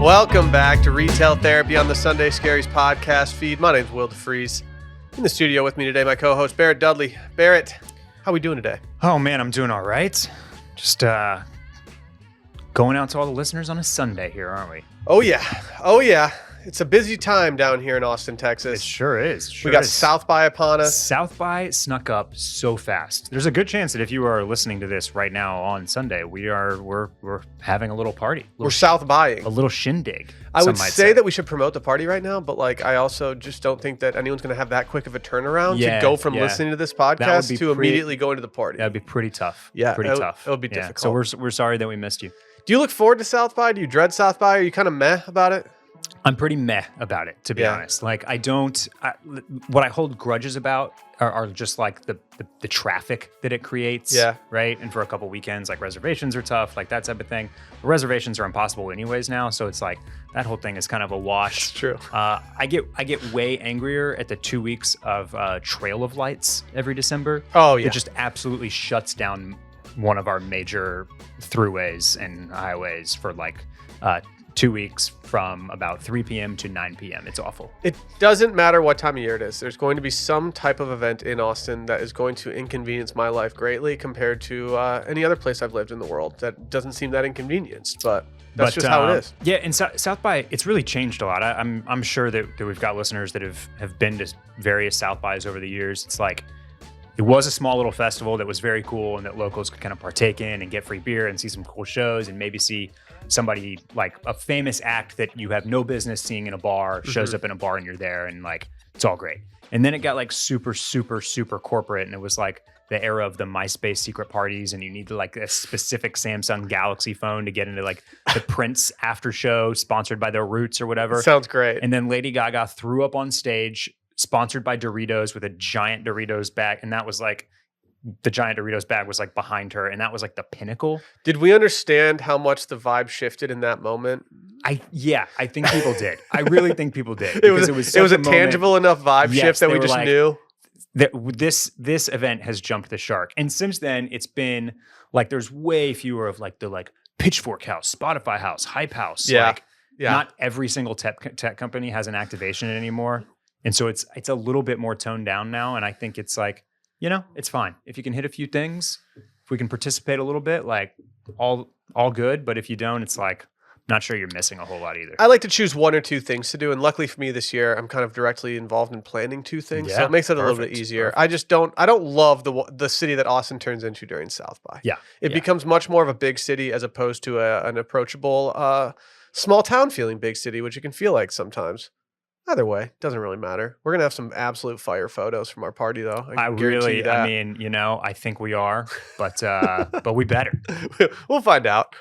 Welcome back to Retail Therapy on the Sunday Scaries podcast feed. My name's Will DeFries. In the studio with me today, my co-host Barrett Dudley. Barrett, how are we doing today? Oh man, I'm doing all right. Just going out to all the listeners on a Sunday here, aren't we? Oh yeah. It's a busy time down here in Austin, Texas. It sure is. We got South by upon us. South by snuck up so fast. There's a good chance that if you are listening to this right now on Sunday, we're having a little party. We're South buying. A little shindig. I would say that we should promote the party right now, but I also just don't think that anyone's going to have that quick of a turnaround to go from listening to this podcast to immediately going to the party. That'd be pretty tough. Yeah, pretty tough. It would be difficult. So we're sorry that we missed you. Do you look forward to South by? Do you dread South by? Are you kind of meh about it? I'm pretty meh about it, to be honest. What I hold grudges about are just like the traffic that it creates. Yeah. Right. And for a couple weekends, reservations are tough, that type of thing. The reservations are impossible anyways now. So it's that whole thing is kind of a wash. It's true. I get way angrier at the 2 weeks of Trail of Lights every December. Oh, yeah. It just absolutely shuts down one of our major throughways and highways for 2 weeks from about 3 p.m. to 9 p.m. It's awful. It doesn't matter what time of year it is. There's going to be some type of event in Austin that is going to inconvenience my life greatly compared to any other place I've lived in the world that doesn't seem that inconvenienced, but that's just how it is. Yeah, and South by, it's really changed a lot. I'm sure that we've got listeners that have been to various South bys over the years. It's it was a small little festival that was very cool and that locals could kind of partake in and get free beer and see some cool shows and maybe see somebody a famous act that you have no business seeing in a bar shows up in a bar and you're there and it's all great. And then it got super, super, super corporate and it was the era of the MySpace secret parties and you need a specific Samsung Galaxy phone to get into the Prince after show sponsored by their Roots or whatever. Sounds great. And then Lady Gaga threw up on stage sponsored by Doritos with a giant Doritos bag. And that was the giant Doritos bag was behind her. And that was the pinnacle. Did we understand how much the vibe shifted in that moment? I think people did. I really think people did. It was a tangible enough vibe shift that we just knew. That this event has jumped the shark. And since then it's been there's way fewer of the Pitchfork House, Spotify House, Hype House. Not every single tech company has an activation anymore. And so it's a little bit more toned down now. And I think it's it's fine. If you can hit a few things, if we can participate a little bit, all good. But if you don't, it's not sure you're missing a whole lot either. I like to choose one or two things to do. And luckily for me this year, I'm kind of directly involved in planning two things. So it makes it a little bit easier. Perfect. I don't love the city that Austin turns into during South by. Yeah. It becomes much more of a big city as opposed to an approachable, small town feeling big city, which it can feel like sometimes. Either way, doesn't really matter. We're going to have some absolute fire photos from our party, though. I think we are, but we better. We'll find out.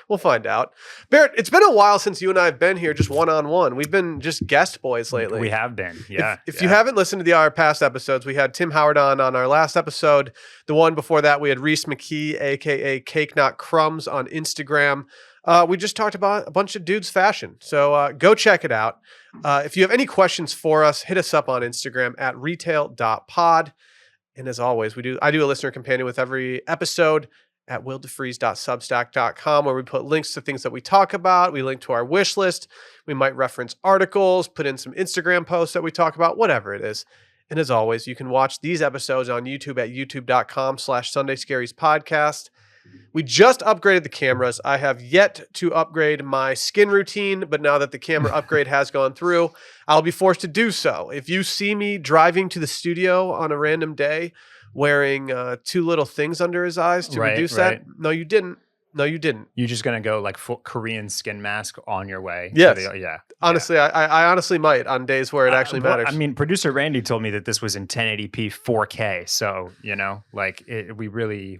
Barrett, it's been a while since you and I have been here just one-on-one. We've been just guest boys lately. We have been, yeah. If you haven't listened to our past episodes, we had Tim Howard on our last episode. The one before that, we had Reese McKee, a.k.a. Cake Not Crumbs on Instagram. We just talked about a bunch of dudes' fashion. So go check it out. If you have any questions for us, hit us up on Instagram at retail.pod. And as always, I do a listener companion with every episode at willdefries.substack.com, where we put links to things that we talk about. We link to our wish list. We might reference articles, put in some Instagram posts that we talk about, whatever it is. And as always, you can watch these episodes on YouTube at youtube.com/SundayScariesPodcast. We just upgraded the cameras. I have yet to upgrade my skin routine, but now that the camera upgrade has gone through, I'll be forced to do so. If you see me driving to the studio on a random day wearing two little things under his eyes to reduce that, no, you didn't. You're just going to go full Korean skin mask on your way. Yes. Honestly, I honestly might on days where it actually matters. Producer Randy told me that this was in 1080p 4K. So,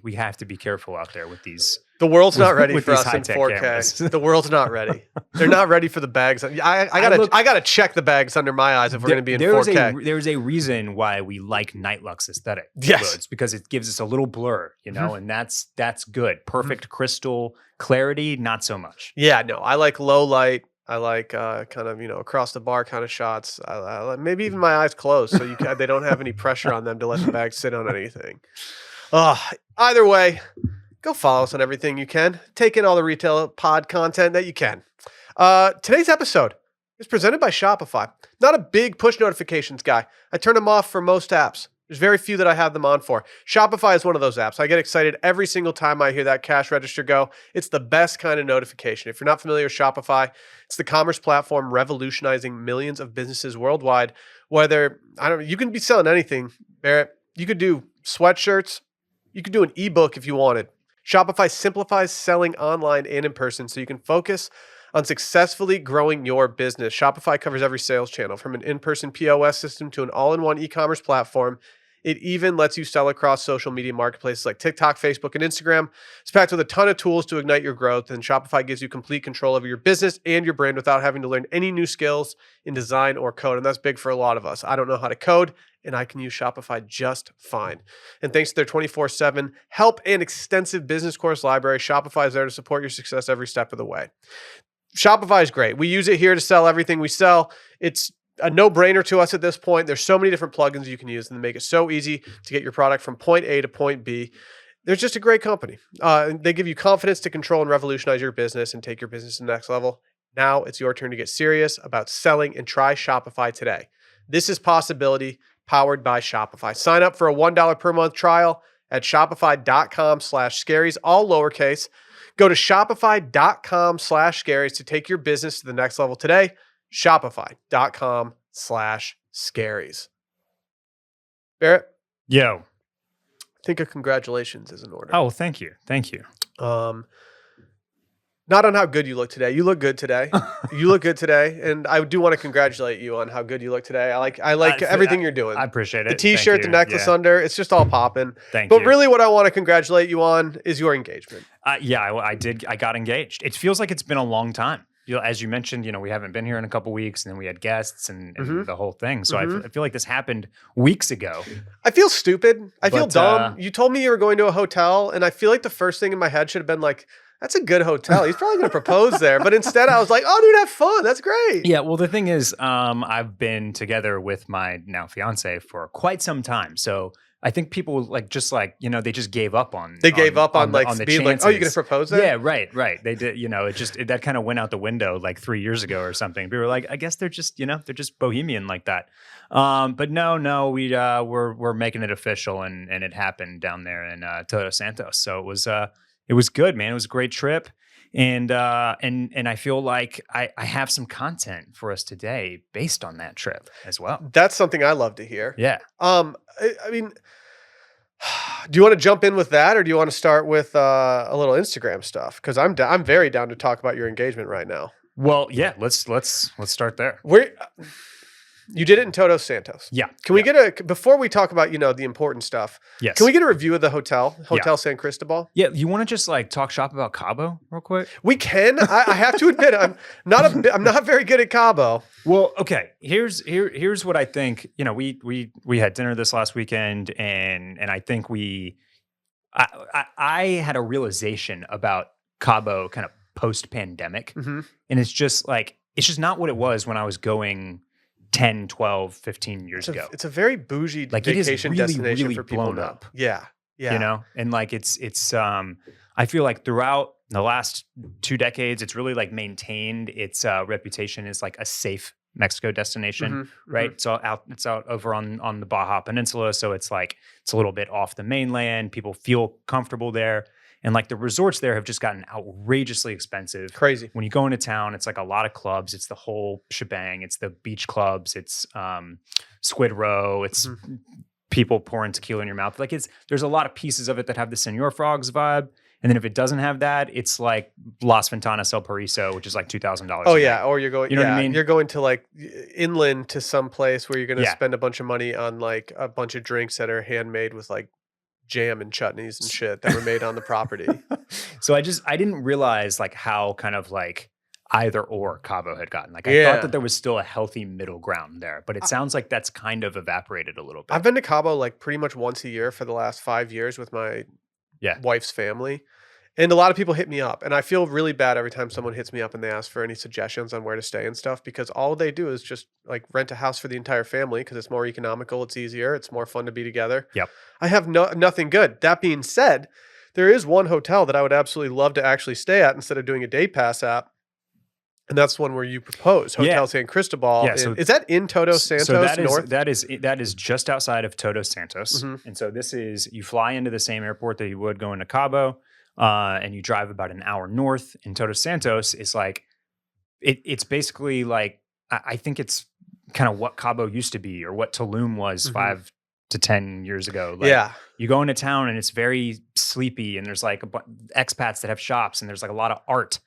we have to be careful out there with these. The world's not ready for us in 4K. Cameras. The world's not ready. They're not ready for the bags. I gotta check the bags under my eyes if we're going to be in 4K. There's a reason why we like Night Lux aesthetic. Yes. It's because it gives us a little blur, and that's good. Perfect crystal clarity, not so much. Yeah, no, I like low light. I like kind of, across the bar kind of shots. I like, maybe even my eyes closed so they don't have any pressure on them to let the bag sit on anything. Either way, go follow us on everything you can. Take in all the retail pod content that you can. Today's episode is presented by Shopify. Not a big push notifications guy. I turn them off for most apps. There's very few that I have them on for. Shopify is one of those apps. I get excited every single time I hear that cash register go. It's the best kind of notification. If you're not familiar with Shopify, it's the commerce platform revolutionizing millions of businesses worldwide. Whether, you can be selling anything, Barrett. You could do sweatshirts. You could do an ebook if you wanted. Shopify simplifies selling online and in person so you can focus on successfully growing your business. Shopify covers every sales channel, from an in-person POS system to an all-in-one e-commerce platform. It even lets you sell across social media marketplaces like TikTok, Facebook, and Instagram. It's packed with a ton of tools to ignite your growth, and Shopify gives you complete control over your business and your brand without having to learn any new skills in design or code, and that's big for a lot of us. I don't know how to code, and I can use Shopify just fine. And thanks to their 24/7 help and extensive business course library, Shopify is there to support your success every step of the way. Shopify is great. We use it here to sell everything we sell. It's a no-brainer to us at this point. There's so many different plugins you can use, and they make it so easy to get your product from point A to point B. They're just a great company. They give you confidence to control and revolutionize your business and take your business to the next level. Now it's your turn to get serious about selling and try Shopify today. This is Possibility, powered by Shopify. Sign up for a $1 per month trial at shopify.com/scaries, all lowercase. Go to shopify.com/scaries to take your business to the next level today. Shopify.com/scaries. Barrett? Yo. I think a congratulations is in order. Oh, thank you. Thank you. Not on how good you look today. You look good today. You look good today, and I do want to congratulate you on how good you look today. I like everything you're doing. I appreciate it. The t-shirt, the necklace under, it's just all popping. Thank you. But really what I want to congratulate you on is your engagement. I did. I got engaged. It feels like it's been a long time. As you mentioned, we haven't been here in a couple weeks, and then we had guests and the whole thing. So I feel like this happened weeks ago. I feel stupid. I feel dumb. You told me you were going to a hotel, and I feel like the first thing in my head should have been like, that's a good hotel. He's probably going to propose there. But instead I was like, oh, dude, have fun. That's great. Yeah. Well, the thing is, I've been together with my now fiance for quite some time. So I think people they just gave up on. They gave up on being chances. like, oh, you're going to propose there? Yeah, right. They did. That kind of went out the window like 3 years ago or something. People were like, I guess they're just bohemian like that. But no, we're making it official, and it happened down there in Todos Santos. So it was good, man. It was a great trip. And I feel like I have some content for us today based on that trip as well. That's something I love to hear. Yeah. I mean, do you want to jump in with that, or do you want to start with a little Instagram stuff? Because I'm very down to talk about your engagement right now. Well, yeah. Let's start there. You did it in Todos Santos. Yeah. Can we get before we talk about, the important stuff? Yes. Can we get a review of the Hotel San Cristobal? Yeah. You want to just talk shop about Cabo real quick? We can. I have to admit, I'm not very good at Cabo. Well, okay. Here's what I think. We had dinner this last weekend, and I think I had a realization about Cabo kind of post-pandemic, and it's just not what it was when I was going 10, 12, 15 years ago. It's a very bougie vacation destination for people blown now. up. Yeah. And it's I feel like throughout the last 2 decades, it's really maintained its reputation as a safe Mexico destination, right? It's out over on the Baja Peninsula, so it's a little bit off the mainland. People feel comfortable there. And the resorts there have just gotten outrageously expensive. Crazy. When you go into town, it's a lot of clubs. It's the whole shebang. It's the beach clubs. It's Squid Row. It's people pouring tequila in your mouth. There's a lot of pieces of it that have the Senor Frogs vibe. And then if it doesn't have that, it's Las Ventanas El Paraiso, which is $2,000. Oh yeah, or you're going. You know what I mean? You're going to inland to some place where you're going to spend a bunch of money on a bunch of drinks that are handmade with jam and chutneys and shit that were made on the property. So I didn't realize how kind of either or Cabo had gotten. I thought that there was still a healthy middle ground there, but it sounds like that's kind of evaporated a little bit. I've been to Cabo pretty much once a year for the last 5 years with my wife's family. And a lot of people hit me up, and I feel really bad every time someone hits me up and they ask for any suggestions on where to stay and stuff, because all they do is just rent a house for the entire family because it's more economical, it's easier, it's more fun to be together. Yep. I have nothing good. That being said, there is one hotel that I would absolutely love to actually stay at instead of doing a day pass app. And that's one where you propose, Yeah. Hotel San Cristobal. Yeah, so Is that in Todos Santos so that is North? that is just outside of Todos Santos, Mhm. and so this is you fly into the same airport that you would go into Cabo, and you drive about an hour north. And Todos Santos is like it's basically like I think it's kind of what Cabo used to be or what Tulum was Mhm. 5 to 10 years ago. Like Yeah. you go into town and it's very sleepy, and there's like expats that have shops, and there's like a lot of art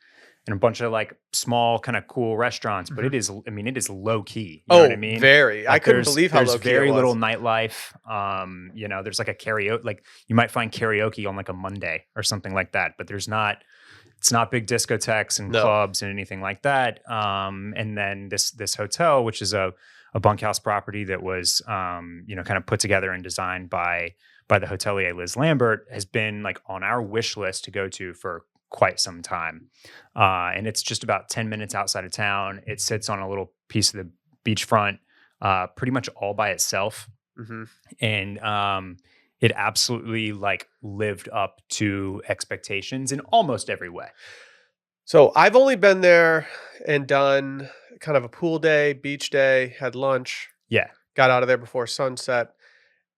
and a bunch of like small kind of cool restaurants. But Mhm. it is, I mean, it is low key. You know what I mean? Very. I Like couldn't believe how there's low key it very was. little nightlife. There's like a karaoke. Like you might find karaoke on like a Monday or something like that, but there's not. It's not big discotheques and No. clubs and anything like that. And then this hotel, which is a bunkhouse property that was kind of put together and designed by the hotelier Liz Lambert, has been like on our wish list to go to for quite some time. And it's just about 10 minutes outside of town. It sits on a little piece of the beachfront, pretty much all by itself. Mhm. And it absolutely like lived up to expectations in almost every way. So I've only been there and done kind of a pool day, beach day, had lunch, Yeah. got out of there before sunset.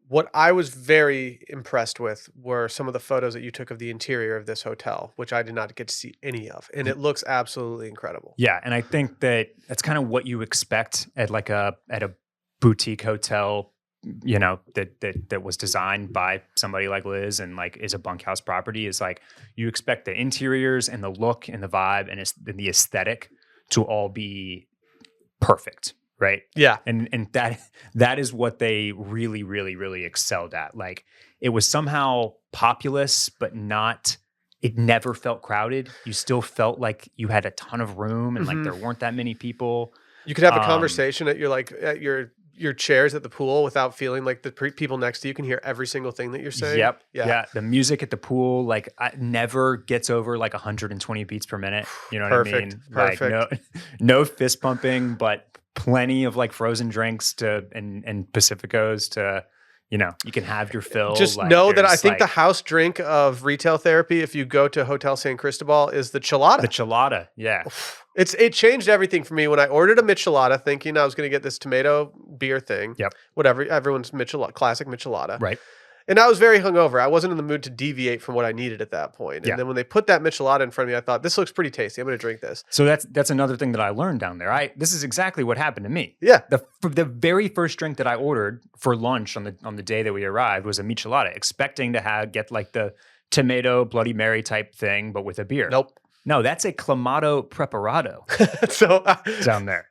What I was very impressed with were some of the photos that you took of the interior of this hotel, which I did not get to see any of. And it looks absolutely incredible. Yeah, and I think that's kind of what you expect at a boutique hotel, that was designed by somebody like Liz and like is a bunkhouse property. Is like you expect the interiors and the look and the vibe and the aesthetic to all be perfect, right? Yeah. And that is what they really, really, really excelled at. Like it was somehow populous, but not. It never felt crowded. You still felt like you had a ton of room and like there weren't that many people. You could have a conversation at your chairs at the pool without feeling like the people next to you can hear every single thing that you're saying. Yep. Yeah. Yeah. The music at the pool, like never gets over like 120 beats per minute. You know what I mean? Perfect. Like no fist pumping, but plenty of like frozen drinks and Pacificos to, you can have your fill. Just like, know that I think the like, house drink of retail therapy, if you go to Hotel San Cristobal, is the chelada. the chelada. Yeah. It changed everything for me when I ordered a michelada, thinking I was going to get this tomato beer thing. Yep. Whatever, everyone's classic michelada. Right. And I was very hungover. I wasn't in the mood to deviate from what I needed at that point. Yeah. And then when they put that michelada in front of me, I thought, this looks pretty tasty. I'm going to drink this. So that's another thing that I learned down there. This is exactly what happened to me. Yeah. The very first drink that I ordered for lunch on the day that we arrived was a michelada, expecting to get like the tomato Bloody Mary type thing, but with a beer. Nope. No, that's a clamato preparado So down there.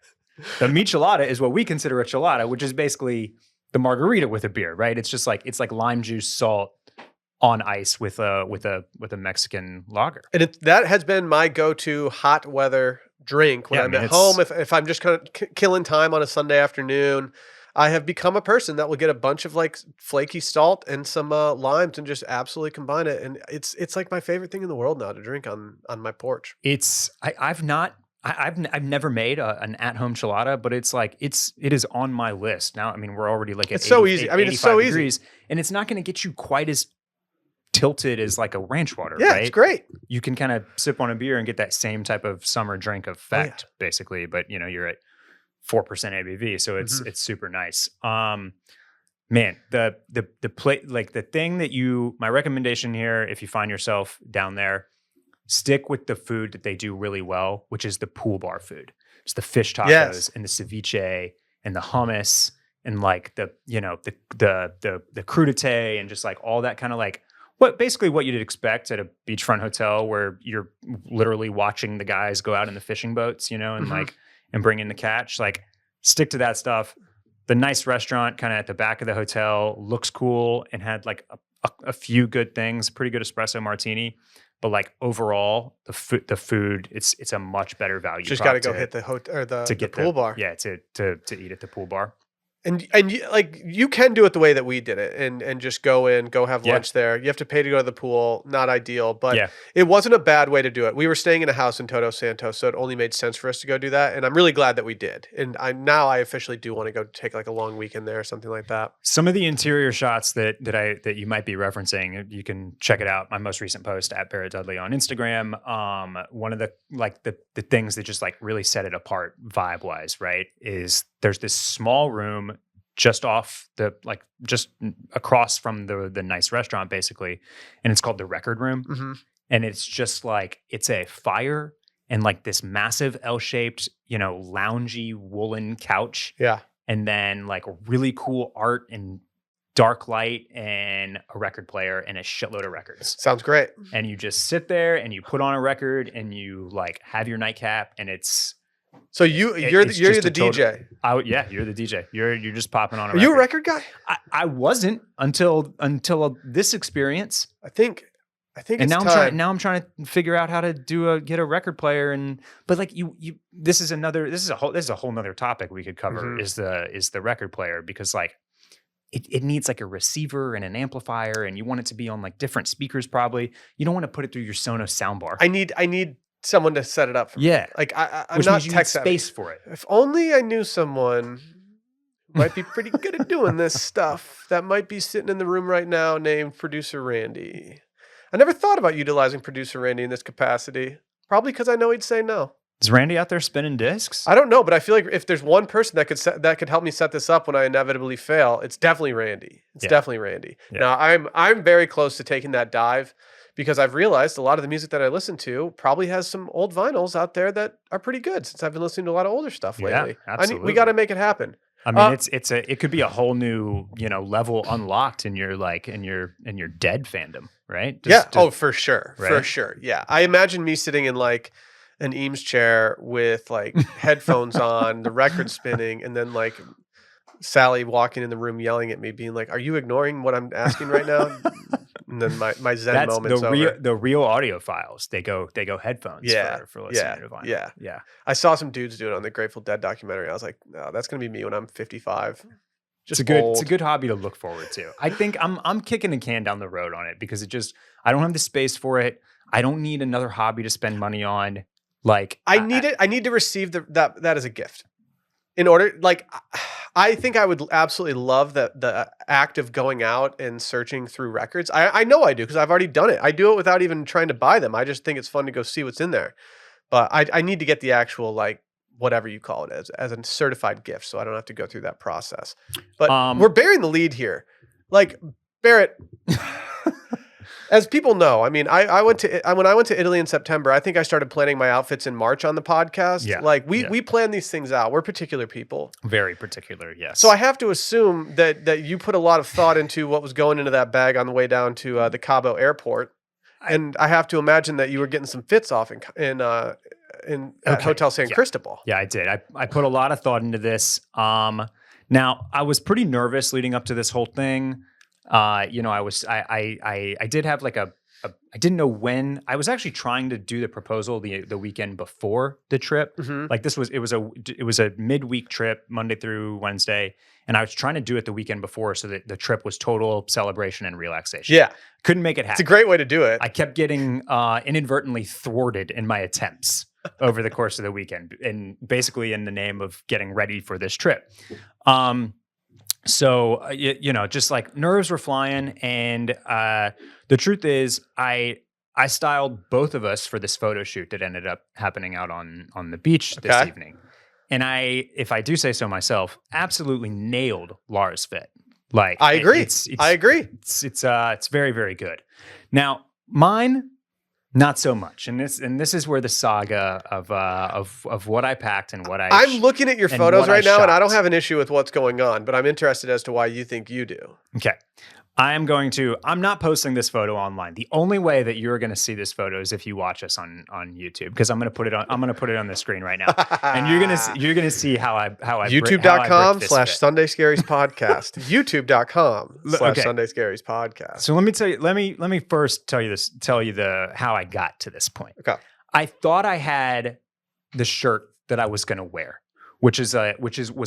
The michelada is what we consider a chelada, which is basically the margarita with a beer, right? It's like lime juice, salt on ice with a Mexican lager. and that has been my go-to hot weather drink when I'm at home. If I'm just kind of killing time on a Sunday afternoon, I have become a person that will get a bunch of like flaky salt and some limes and just absolutely combine it. And it's like my favorite thing in the world now to drink on my porch. I've never made an at-home chelada, but it is on my list now. I mean, we're already like at It's so easy. I mean, it's so 85 easy. degrees, and it's not going to get you quite as tilted as like a ranch water. Yeah, right? it's great. You can kind of sip on a beer and get that same type of summer drink effect, basically. But you're at 4% ABV, so it's super nice. Man, the plate, like the thing that my recommendation here, if you find yourself down there, stick with the food that they do really well, which is the pool bar food. It's the fish tacos and the ceviche and the hummus and like the crudité and just like all that kind of like basically what you'd expect at a beachfront hotel where you're literally watching the guys go out in the fishing boats, and like and bring in the catch. Like stick to that stuff. The nice restaurant kind of at the back of the hotel looks cool and had like a few good things, pretty good espresso martini. But like overall, the food, it's a much better value. Just got to go hit the hotel or the pool bar. Yeah, to eat at the pool bar. And you, like, you can do it the way that we did it, and just go have Yeah. lunch there. You have to pay to go to the pool. Not ideal, but Yeah. it wasn't a bad way to do it. We were staying in a house in Todos Santos, so it only made sense for us to go do that. And I'm really glad that we did. And I officially do want to go take like a long weekend there or something like that. Some of the interior shots that you might be referencing, you can check it out. My most recent post at Barrett Dudley on Instagram. One of the things that just like really set it apart vibe wise, right, is there's this small room just across from the nice restaurant, basically, and it's called the Record Room, Mm-hmm. and it's just like it's a fire and like this massive L-shaped, loungy woolen couch. Yeah. And then like really cool art and dark light and a record player and a shitload of records. Sounds great. And you just sit there and you put on a record and you like have your nightcap and it's So you're the DJ. Yeah, you're the DJ. You're just popping on a Are record. you a record guy? I wasn't until this experience. I think And it's now time. I'm trying to figure out how to get a record player but like this is a whole nother topic we could cover. Mhm. Is the record player, because like it needs like a receiver and an amplifier, and you want it to be on like different speakers. Probably you don't want to put it through your Sonos soundbar. I need someone to set it up for me. Yeah. Like I'm Which not means you tech need savvy. space for it. If only I knew someone who might be pretty good at doing this stuff, that might be sitting in the room right now, named Producer Randy. I never thought about utilizing Producer Randy in this capacity. Probably because I know he'd say no. Is Randy out there spinning discs? I don't know, but I feel like if there's one person that could help me set this up when I inevitably fail, it's definitely Randy. It's definitely Randy. Yeah. Now I'm very close to taking that dive, because I've realized a lot of the music that I listen to probably has some old vinyls out there that are pretty good, since I've been listening to a lot of older stuff lately. Absolutely. We got to make it happen. I mean, it could be a whole new, level unlocked in your Dead fandom, right? For sure. Right? For sure. Yeah. I imagine me sitting in like an Eames chair with like headphones on, the record spinning, and then like Sally walking in the room yelling at me, being like, "Are you ignoring what I'm asking right now?" And then my Zen moment's over. The real audiophiles. They go headphones. Yeah, for listening to vinyl. yeah. I saw some dudes do it on the Grateful Dead documentary. I was like, "No, that's gonna be me when I'm 55." Just it's a good hobby to look forward to. I think I'm kicking a can down the road on it, because I don't have the space for it. I don't need another hobby to spend money on. Like I need to receive that as a gift. In order, like, I think I would absolutely love the act of going out and searching through records. I know I do, because I've already done it. I do it without even trying to buy them. I just think it's fun to go see what's in there. But I need to get the actual, like, whatever you call it, as a certified gift, so I don't have to go through that process. But we're bearing the lead here. Like, Barrett, as people know, I mean, when I went to Italy in September, I think I started planning my outfits in March on the podcast. Yeah. Like we plan these things out. We're particular people. Very particular, yes. So I have to assume that you put a lot of thought into what was going into that bag on the way down to the Cabo airport. And I have to imagine that you were getting some fits off in Hotel San Cristobal. Yeah, I did. I put a lot of thought into this. Now I was pretty nervous leading up to this whole thing. I did have like I didn't know when. I was actually trying to do the proposal the weekend before the trip. Mm-hmm. Like it was a midweek trip, Monday through Wednesday, and I was trying to do it the weekend before, so that the trip was total celebration and relaxation. Yeah, couldn't make it happen. It's a great way to do it. I kept getting inadvertently thwarted in my attempts over the course of the weekend, and basically in the name of getting ready for this trip. So, just like nerves were flying. And the truth is, I styled both of us for this photo shoot that ended up happening out on the beach this evening. And if I do say so myself, absolutely nailed Laura's fit. Like, I agree. I agree. It's very, very good. Now, mine, not so much. And this is where the saga of what I packed and what I'm looking at your photos right now, and I don't have an issue with what's going on, but I'm interested as to why you think you do. Okay. I'm not posting this photo online. The only way that you're going to see this photo is if you watch us on YouTube, because I'm going to put it on the screen right now. And you're going to see how I YouTube.com/Sunday Scaries podcast. YouTube.com/Sunday Scaries podcast. So let me tell you, let me first tell you how I got to this point. Okay. I thought I had the shirt that I was going to wear, was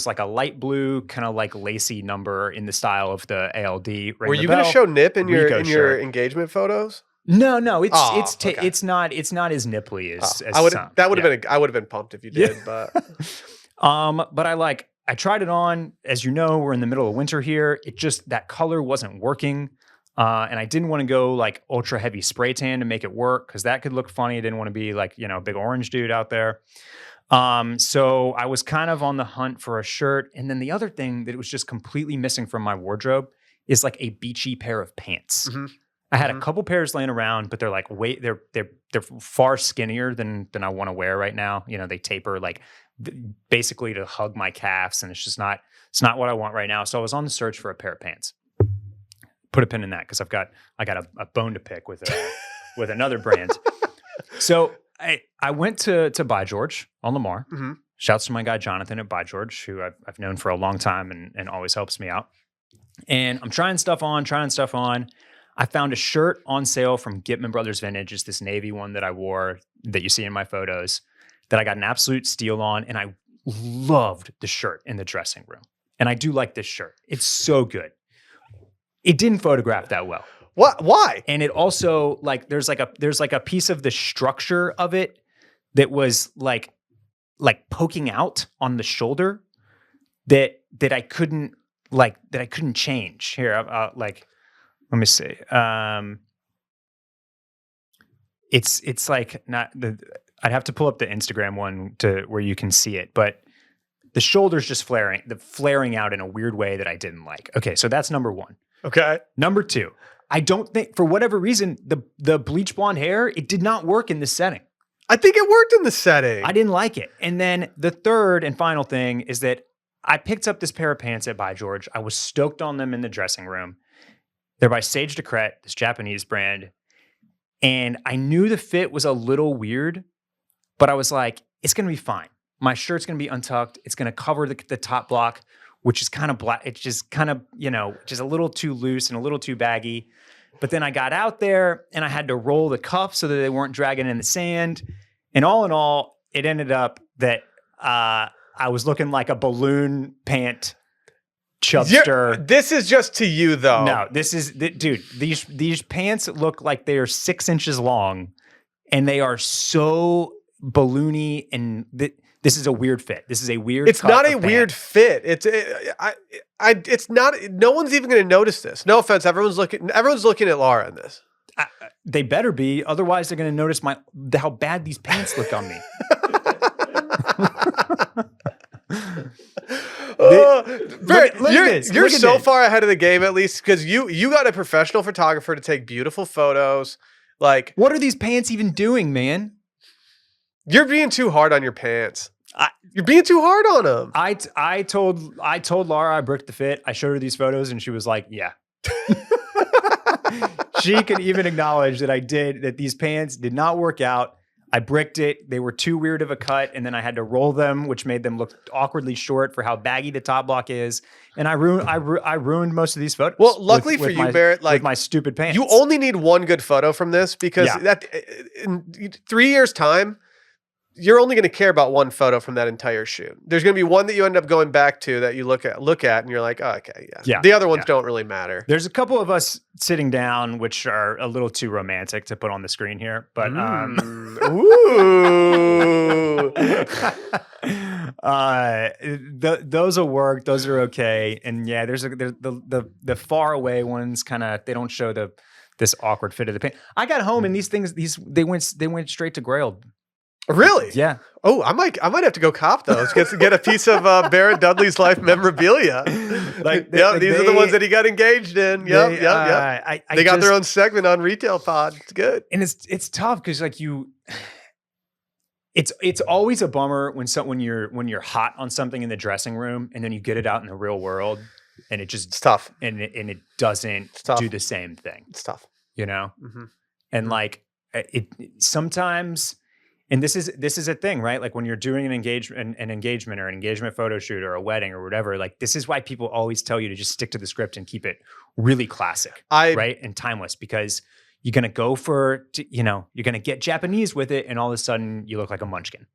like a light blue, kind of like lacy number in the style of the ALD. Were you going to show nip in your shirt. engagement photos? No, it's okay. it's not as nipply as I would some. that would have been I would have been pumped if you did, but but I tried it on. As you know, we're in the middle of winter here. It just, that color wasn't working. And I didn't want to go like ultra heavy spray tan to make it work, because that could look funny. I didn't want to be like, a big orange dude out there. So I was kind of on the hunt for a shirt. And then the other thing that was just completely missing from my wardrobe is like a beachy pair of pants. Mm-hmm. I had a couple pairs laying around, but they're like they're far skinnier than I want to wear right now. They taper like basically to hug my calves, and it's not what I want right now. So I was on the search for a pair of pants. Put a pin in that, because I got a bone to pick with with another brand. So I went to By George on Lamar. Mm-hmm. Shouts to my guy Jonathan at By George, who I've known for a long time and always helps me out. And I'm trying stuff on. I found a shirt on sale from Gitman Brothers Vintage. It's this navy one that I wore that you see in my photos that I got an absolute steal on. And I loved the shirt in the dressing room. And I do like this shirt. It's so good. It didn't photograph that well. What? Why? And it also, like, there's like a piece of the structure of it that was like poking out on the shoulder that I couldn't change. Here, let me see. It's like not the. I'd have to pull up the Instagram one to where you can see it, but the shoulder's just flaring out in a weird way that I didn't like. Okay, so that's number one. Okay. Number two, I don't think, for whatever reason, the bleach blonde hair, it did not work in this setting. I think it worked in the setting. I didn't like it. And then the third and final thing is that I picked up this pair of pants at By George. I was stoked on them in the dressing room. They're by Sage Decret, this Japanese brand. And I knew the fit was a little weird, but I was like, it's going to be fine. My shirt's going to be untucked. It's going to cover the top block, which is kind of black. It's just kind of, just a little too loose and a little too baggy. But then I got out there and I had to roll the cuffs so that they weren't dragging in the sand. And all in all, it ended up that I was looking like a balloon pant chubster. This is just to you, though. No, dude, these pants look like they are 6 inches long, and they are so balloony, and this is a weird fit. This is a weird. It's not a weird fit. It's not. No one's even going to notice this. No offense. Everyone's looking at Laura in this. They better be. Otherwise, they're going to notice how bad these pants look on me. You're so far ahead of the game, at least, because you got a professional photographer to take beautiful photos. Like, what are these pants even doing, man? You're being too hard on your pants. You're being too hard on them. I told Laura I bricked the fit. I showed her these photos, and she was like, "Yeah." She could even acknowledge that these pants did not work out. I bricked it. They were too weird of a cut, and then I had to roll them, which made them look awkwardly short for how baggy the top block is. And I ruined most of these photos. Well, luckily for you, Barrett, with my stupid pants. You only need one good photo from this, because that in 3 years' time, you're only going to care about one photo from that entire shoot. There's going to be one that you end up going back to that you look at, and you're like, oh, okay, yeah. The other ones don't really matter. There's a couple of us sitting down, which are a little too romantic to put on the screen here, but those will work. Those are okay. And yeah, there's the far away ones kind of, they don't show this awkward fit of the pants. I got home and these things they went straight to Grailed. Really? Yeah. Oh, I might have to go cop those. Get a piece of Barrett Dudley's life memorabilia. These are the ones that he got engaged in. Yep. They got their own segment on Retail Pod. It's good. And it's tough because it's always a bummer when you're hot on something in the dressing room and then you get it out in the real world and it's tough. And it doesn't do the same thing. It's tough. Mm-hmm. And it sometimes. And this is a thing, right? Like when you're doing an engagement or an engagement photo shoot or a wedding or whatever, like this is why people always tell you to just stick to the script and keep it really classic, right? And timeless, because you're going to go you're going to get Japanese with it. And all of a sudden you look like a munchkin.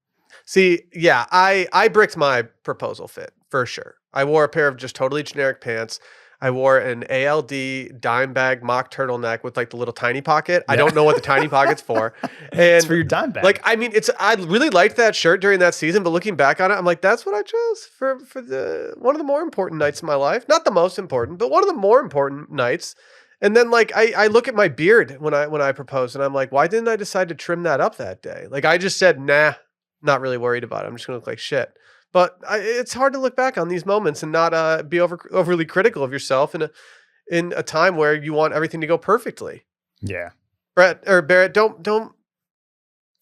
See, yeah, I bricked my proposal fit for sure. I wore a pair of just totally generic pants. I wore an ALD dime bag mock turtleneck with like the little tiny pocket. I Yeah. don't know what the tiny pocket's for. It's for And your dime bag. like, I mean, I really liked that shirt during that season, but looking back on it, I'm like, that's what I chose for the one of the more important nights of my life. Not the most important, but one of the more important nights. And then like I look at my beard when I proposed, and I'm like, why didn't I decide to trim that up that day? Like I just said, nah, not really worried about it. I'm just gonna look like shit. But it's hard to look back on these moments and not be overly critical of yourself in a time where you want everything to go perfectly. Yeah. Brett or Barrett, don't Don't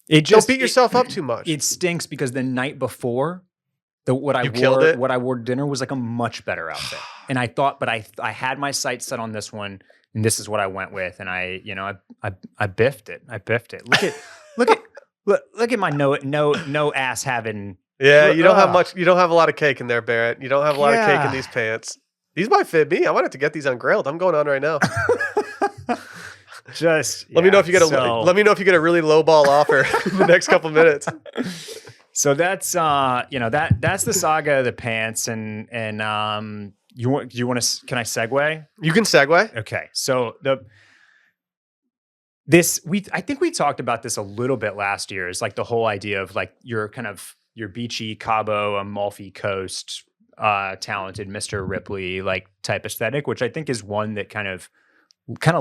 beat yourself up too much. It stinks because the night before, what I killed it? wore to dinner was like a much better outfit. And I thought, but I had my sights set on this one, and this is what I went with. And I biffed it. I biffed it. Look at my no ass having. Yeah, you don't have much. You don't have a lot of cake in there, Barrett. You don't have a lot of cake in these pants. These might fit me. I might have to get these ungrailed. I'm going on right now. Let me know if you get a really low ball offer in the next couple minutes. So that's that's the saga of the pants, and can I segue? You can segue. Okay, so I think we talked about this a little bit last year. Is like the whole idea of like your beachy Cabo, Amalfi Coast, talented Mr. Ripley like type aesthetic, which I think is one that kind of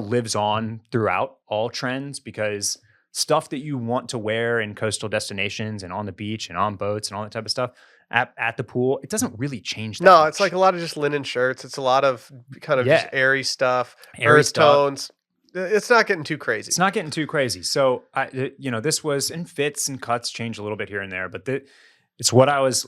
lives on throughout all trends, because stuff that you want to wear in coastal destinations and on the beach and on boats and all that type of stuff at the pool, it doesn't really change that much. It's like a lot of just linen shirts. It's a lot of kind of just airy stuff, earth tones. It's not getting too crazy. It's not getting too crazy. So this was in fits and cuts change a little bit here and there, but it's what I was,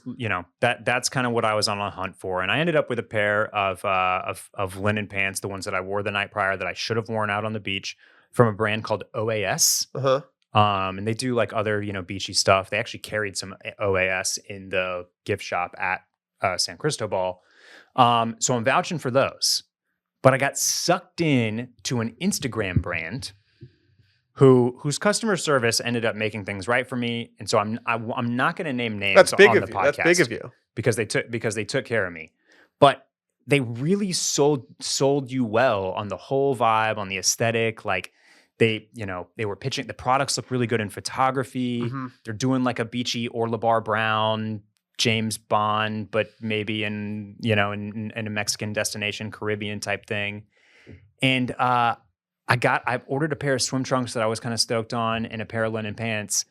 that's kind of what I was on a hunt for. And I ended up with a pair of linen pants, the ones that I wore the night prior that I should have worn out on the beach, from a brand called OAS. Uh-huh. And they do like other, beachy stuff. They actually carried some OAS in the gift shop at San Cristobal. So I'm vouching for those. But I got sucked in to an Instagram brand whose customer service ended up making things right for me, and so I'm not going to name names That's big on of the you. podcast. That's big of you because they took care of me. But they really sold you well on the whole vibe, on the aesthetic. Like they were pitching, the products look really good in photography. Mm-hmm. They're doing like a beachy Orla Bar Brown, James Bond, but maybe in a Mexican destination, Caribbean type thing. And I ordered a pair of swim trunks that I was kind of stoked on, and a pair of linen pants.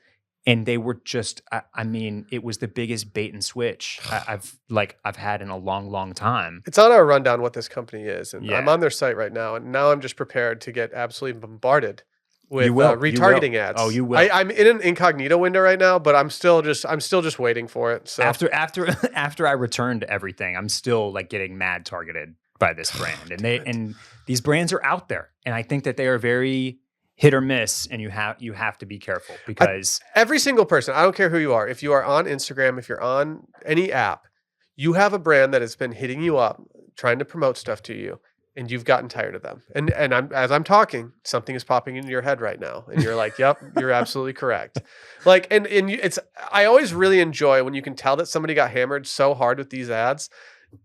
And they were just, it was the biggest bait and switch I've had in a long, long time. It's on our rundown what this company is, and Yeah. I'm on their site right now, and now I'm just prepared to get absolutely bombarded with You will. retargeting ads. Oh, you will. I'm in an incognito window right now, but I'm still just waiting for it. So After I returned everything, I'm still like getting mad targeted by this brand, and these brands are out there, and I think that they are very hit or miss, and you have to be careful, because every single person, I don't care who you are, if you are on Instagram, if you're on any app, you have a brand that has been hitting you up, trying to promote stuff to you, and you've gotten tired of them. And as I'm talking, something is popping into your head right now, and you're like, "Yep, you're absolutely correct." Like, I always really enjoy when you can tell that somebody got hammered so hard with these ads.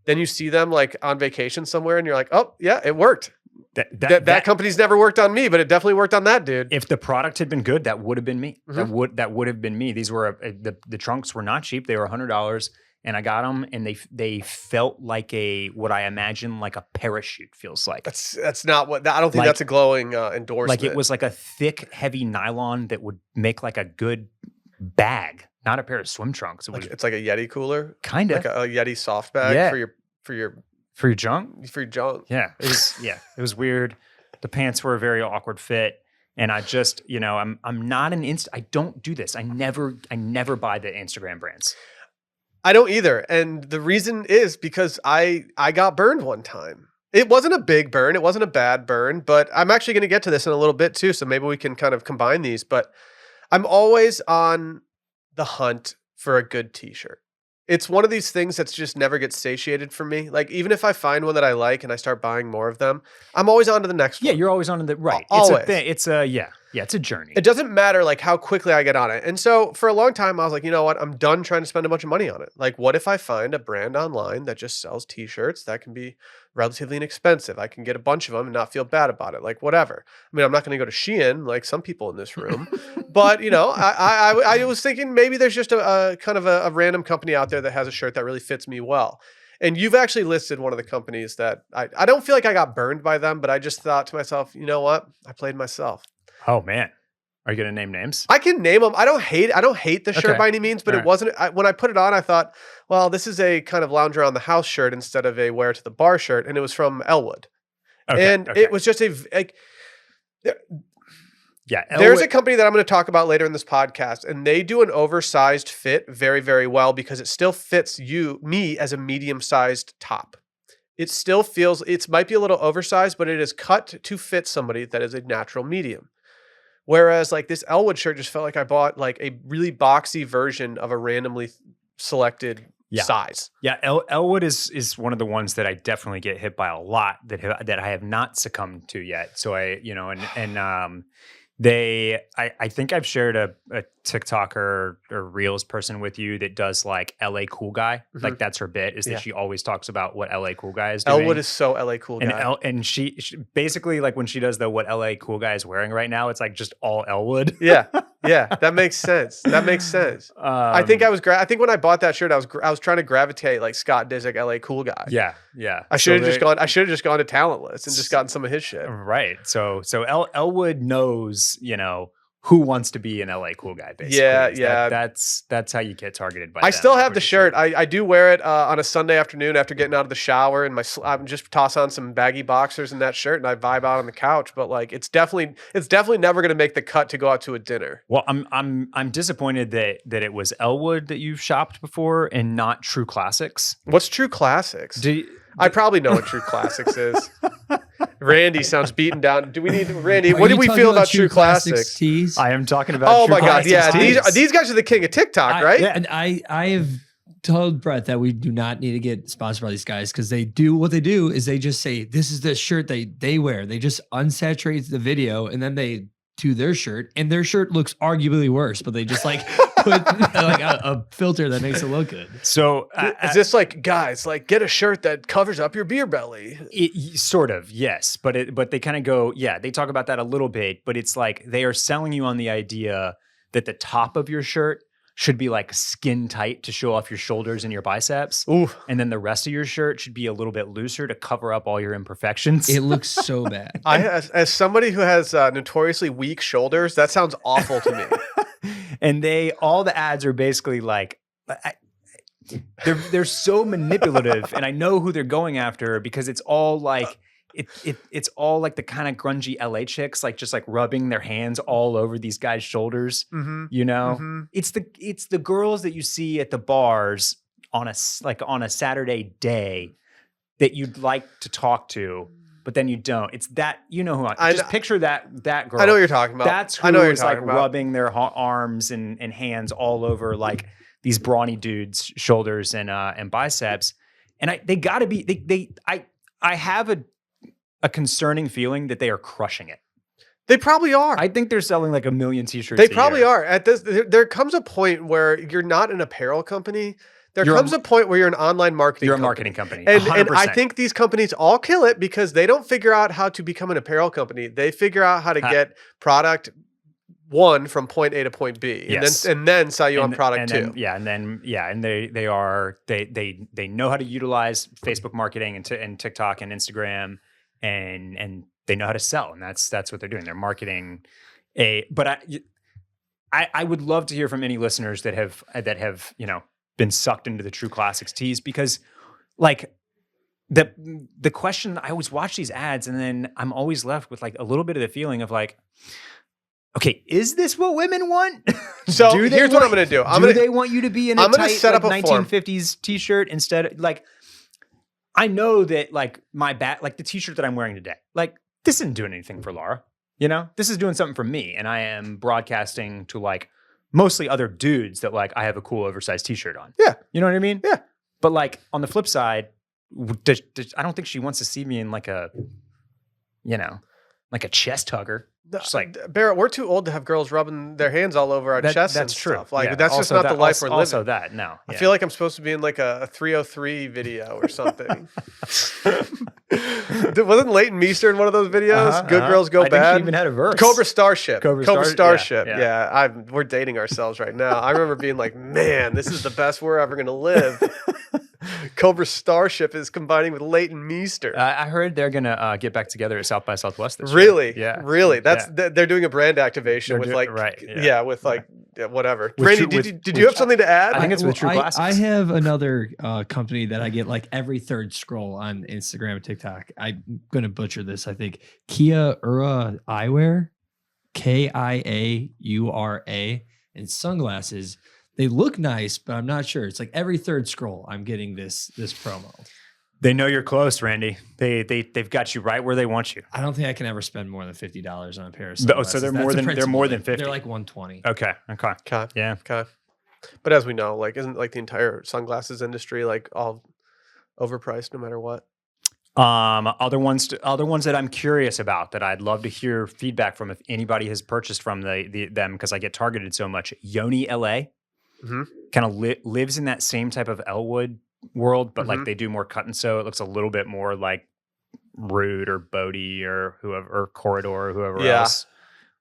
Then you see them like on vacation somewhere, and you're like, "Oh yeah, it worked." That company's never worked on me, but it definitely worked on that dude. If the product had been good, that would have been me. Mm-hmm. That would have been me. These were the trunks were not cheap. They were $100, and I got them, and they felt like what I imagine like a parachute feels like. That's not what I don't think that's a glowing endorsement. Like it was like a thick, heavy nylon that would make like a good bag, not a pair of swim trunks. It's like a Yeti cooler, kind of like a Yeti soft bag for your junk. Yeah, it was weird. The pants were a very awkward fit, and I just I'm not I don't do this. I never buy the Instagram brands. I don't either, and the reason is because I got burned one time. It wasn't a big burn, it wasn't a bad burn, but I'm actually going to get to this in a little bit too, so maybe we can kind of combine these. But I'm always on the hunt for a good t-shirt. It's one of these things that's just never gets satiated for me. Like, even if I find one that I like and I start buying more of them, I'm always on to the next one. Yeah, you're always on to the right. Always. It's a thing. Yeah. Yeah, it's a journey. It doesn't matter like how quickly I get on it. And so for a long time, I was like, you know what? I'm done trying to spend a bunch of money on it. Like, what if I find a brand online that just sells t-shirts that can be relatively inexpensive? I can get a bunch of them and not feel bad about it. Like, whatever. I mean, I'm not going to go to Shein like some people in this room, but I was thinking maybe there's just a kind of a random company out there that has a shirt that really fits me well. And you've actually listed one of the companies that I don't feel like I got burned by them, but I just thought to myself, you know what? I played myself. Oh man. Are you going to name names? I can name them. I don't hate the shirt by any means, but it wasn't, when I put it on, I thought, well, this is a kind of lounge around the house shirt instead of a wear to the bar shirt. And it was from Elwood. It was just there's a company that I'm going to talk about later in this podcast, and they do an oversized fit very, very well because it still fits me as a medium-sized top. It still feels, it might be a little oversized, but it is cut to fit somebody that is a natural medium. Whereas like this Elwood shirt just felt like I bought like a really boxy version of a randomly selected size. Yeah, Elwood is one of the ones that I definitely get hit by a lot that I have not succumbed to yet. So I think I've shared a TikTok or Reels person with you that does like LA Cool Guy. Mm-hmm. Like that's her bit is that she always talks about what LA Cool Guy is doing. Elwood is so LA Cool Guy. And she basically like when she does what LA Cool Guy is wearing right now, it's like just all Elwood. Yeah. That makes sense. I think when I bought that shirt, I was trying to gravitate like Scott Disick, LA Cool Guy. Yeah. I should have just gone to Talentless and just gotten some of his shit. Right. So Elwood knows, who wants to be an LA Cool Guy, basically. Yeah. That's how you get targeted by I still have the shirt. I do wear it on a Sunday afternoon after getting out of the shower, and I'm just toss on some baggy boxers and that shirt, and I vibe out on the couch. But like, it's definitely never going to make the cut to go out to a dinner. Well, I'm disappointed that it was Elwood that you've shopped before and not True Classics. What's True Classics? I probably know what True Classics is. Randy sounds beaten down. Do we need Randy? What do we feel about True Classics? Tees? I am talking about. Oh True my God! Classics Yeah, tees. these guys are the king of TikTok, right? Yeah, and I have told Brett that we do not need to get sponsored by these guys because what they do is they just say this is the shirt they wear. They just unsaturate the video and then they do their shirt, and their shirt looks arguably worse, but they just like put like a filter that makes it look good. So is this like, guys, like get a shirt that covers up your beer belly? Sort of, yes, but they kind of go, they talk about that a little bit, but it's like they are selling you on the idea that the top of your shirt should be like skin tight to show off your shoulders and your biceps. Ooh. And then the rest of your shirt should be a little bit looser to cover up all your imperfections. It looks so bad. As somebody who has notoriously weak shoulders, that sounds awful to me. And all the ads are basically like, they're so manipulative, and I know who they're going after because it's all like, it's all like the kind of grungy LA chicks, like just like rubbing their hands all over these guys' shoulders. Mm-hmm. Mm-hmm. It's the girls that you see at the bars on a Saturday day that you'd like to talk to, but then you don't. It's that, who I just picture that girl. I know what you're talking about. That's who is like rubbing their arms and hands all over like these brawny dudes' shoulders and biceps. And they gotta be. I have a concerning feeling that they are crushing it. They probably are. I think they're selling like 1 million t-shirts. They probably are. There comes a point where you're not an apparel company. There comes a point where you're an online marketing company. You're a marketing company. And I think these companies all kill it because they don't figure out how to become an apparel company. They figure out how to get product one from point A to point B, and then sell you on product two. And they know how to utilize Facebook marketing and TikTok and Instagram, and they know how to sell, and that's what they're doing. They're marketing but I would love to hear from any listeners that have been sucked into the True Classics tees, because like the question, I always watch these ads and then I'm always left with like a little bit of the feeling of like, okay, is this what women want? So here's what I'm going to do. Do they want you to be in a tight set up a 1950s t-shirt instead of like, I know that like my like the t-shirt that I'm wearing today, like this isn't doing anything for Laura, this is doing something for me. And I am broadcasting to like mostly other dudes that like I have a cool oversized t-shirt on. Yeah. You know what I mean? Yeah. But like on the flip side, I don't think she wants to see me in like a, like a chest hugger. Just like Barrett, we're too old to have girls rubbing their hands all over our chests and that's true. stuff. Like Yeah. that's just Also not the life we're living. Also that, no. I feel like I'm supposed to be in like a 303 video or something. Wasn't Leighton Meester in one of those videos? Good girls go I bad. think she even had a verse. Cobra Starship. Cobra Starship. yeah. Yeah, we're dating ourselves right now. I remember being like, man, this is the best we're ever gonna live. Cobra Starship is combining with Leighton Meester. I heard they're gonna get back together at South by Southwest this Really? year. Yeah. Really? They're doing a brand activation with like right. whatever. With Randy, True- did you have something to add? I think it's with True Glasses. I have another company that I get like every third scroll on Instagram and TikTok. I'm going to butcher this. I think Kiaura Eyewear, Kiaura, and sunglasses. They look nice, but I'm not sure. It's like every third scroll, I'm getting this promo. They know you're close, Randy. They've got you right where they want you. I don't think I can ever spend more than $50 on a pair of So sunglasses. they're That's more the than principle. 50. They're like 120. Okay. Okay. Yeah. Okay. But as we know, like, isn't like the entire sunglasses industry like all overpriced no matter what? Other ones that I'm curious about that I'd love to hear feedback from if anybody has purchased from them because I get targeted so much. Yoni LA kind of lives in that same type of Elwood world, but like they do more cut and sew. It looks a little bit more like Rude or Bodie or whoever, or Corridor or whoever else.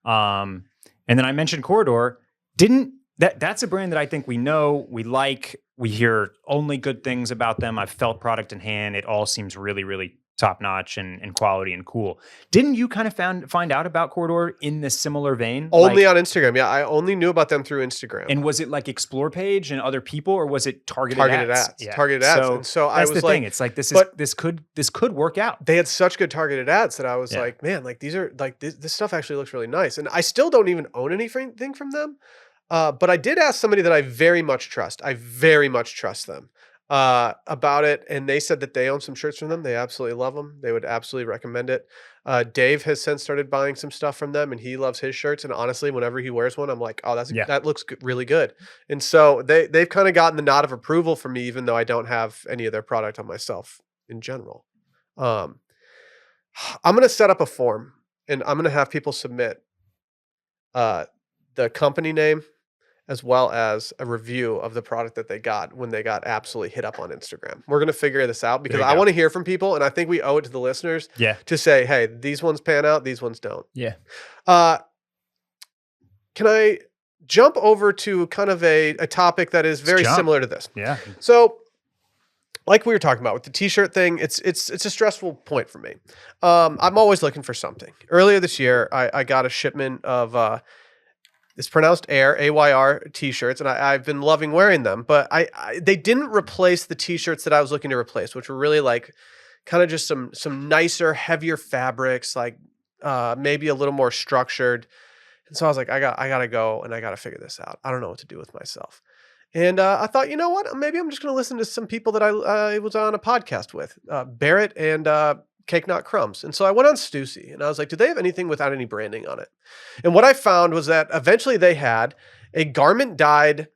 And then I mentioned Corridor. That's a brand that I think we know, we like, we hear only good things about them. I've felt product in hand. It all seems really, really top notch and quality and cool. Didn't you kind of find out about Corridor in this similar vein? Only on Instagram. Yeah, I only knew about them through Instagram. And was it like Explore page and other people, or was it targeted ads? Yeah. Targeted ads. And so I was the like, thing. It's like this could work out. They had such good targeted ads that I was like, man, like these are like this stuff actually looks really nice. And I still don't even own anything from them. But I did ask somebody that I very much trust. I very much trust them about it. And they said that they own some shirts from them. They absolutely love them. They would absolutely recommend it. Dave has since started buying some stuff from them and he loves his shirts. And honestly, whenever he wears one, I'm like, oh, that looks really good. And so they've kind of gotten the nod of approval from me, even though I don't have any of their product on myself in general. I'm going to set up a form and I'm going to have people submit the company name, as well as a review of the product that they got when they got absolutely hit up on Instagram. We're going to figure this out because I want to hear from people, and I think we owe it to the listeners to say, hey, these ones pan out, these ones don't. Yeah. Can I jump over to kind of a topic that is very similar to this? Yeah. So, like we were talking about with the t-shirt thing, it's a stressful point for me. I'm always looking for something. Earlier this year, I got a shipment of it's pronounced Air, AYR t-shirts, and I've been loving wearing them, but they didn't replace the t-shirts that I was looking to replace, which were really like kind of just some nicer, heavier fabrics, like maybe a little more structured. And so I was like, I gotta go and I gotta figure this out. I don't know what to do with myself. And I thought, you know what? Maybe I'm just going to listen to some people that I was on a podcast with, Barrett and Cake Not Crumbs. And so I went on Stussy and I was like, do they have anything without any branding on it? And what I found was that eventually they had a garment dyed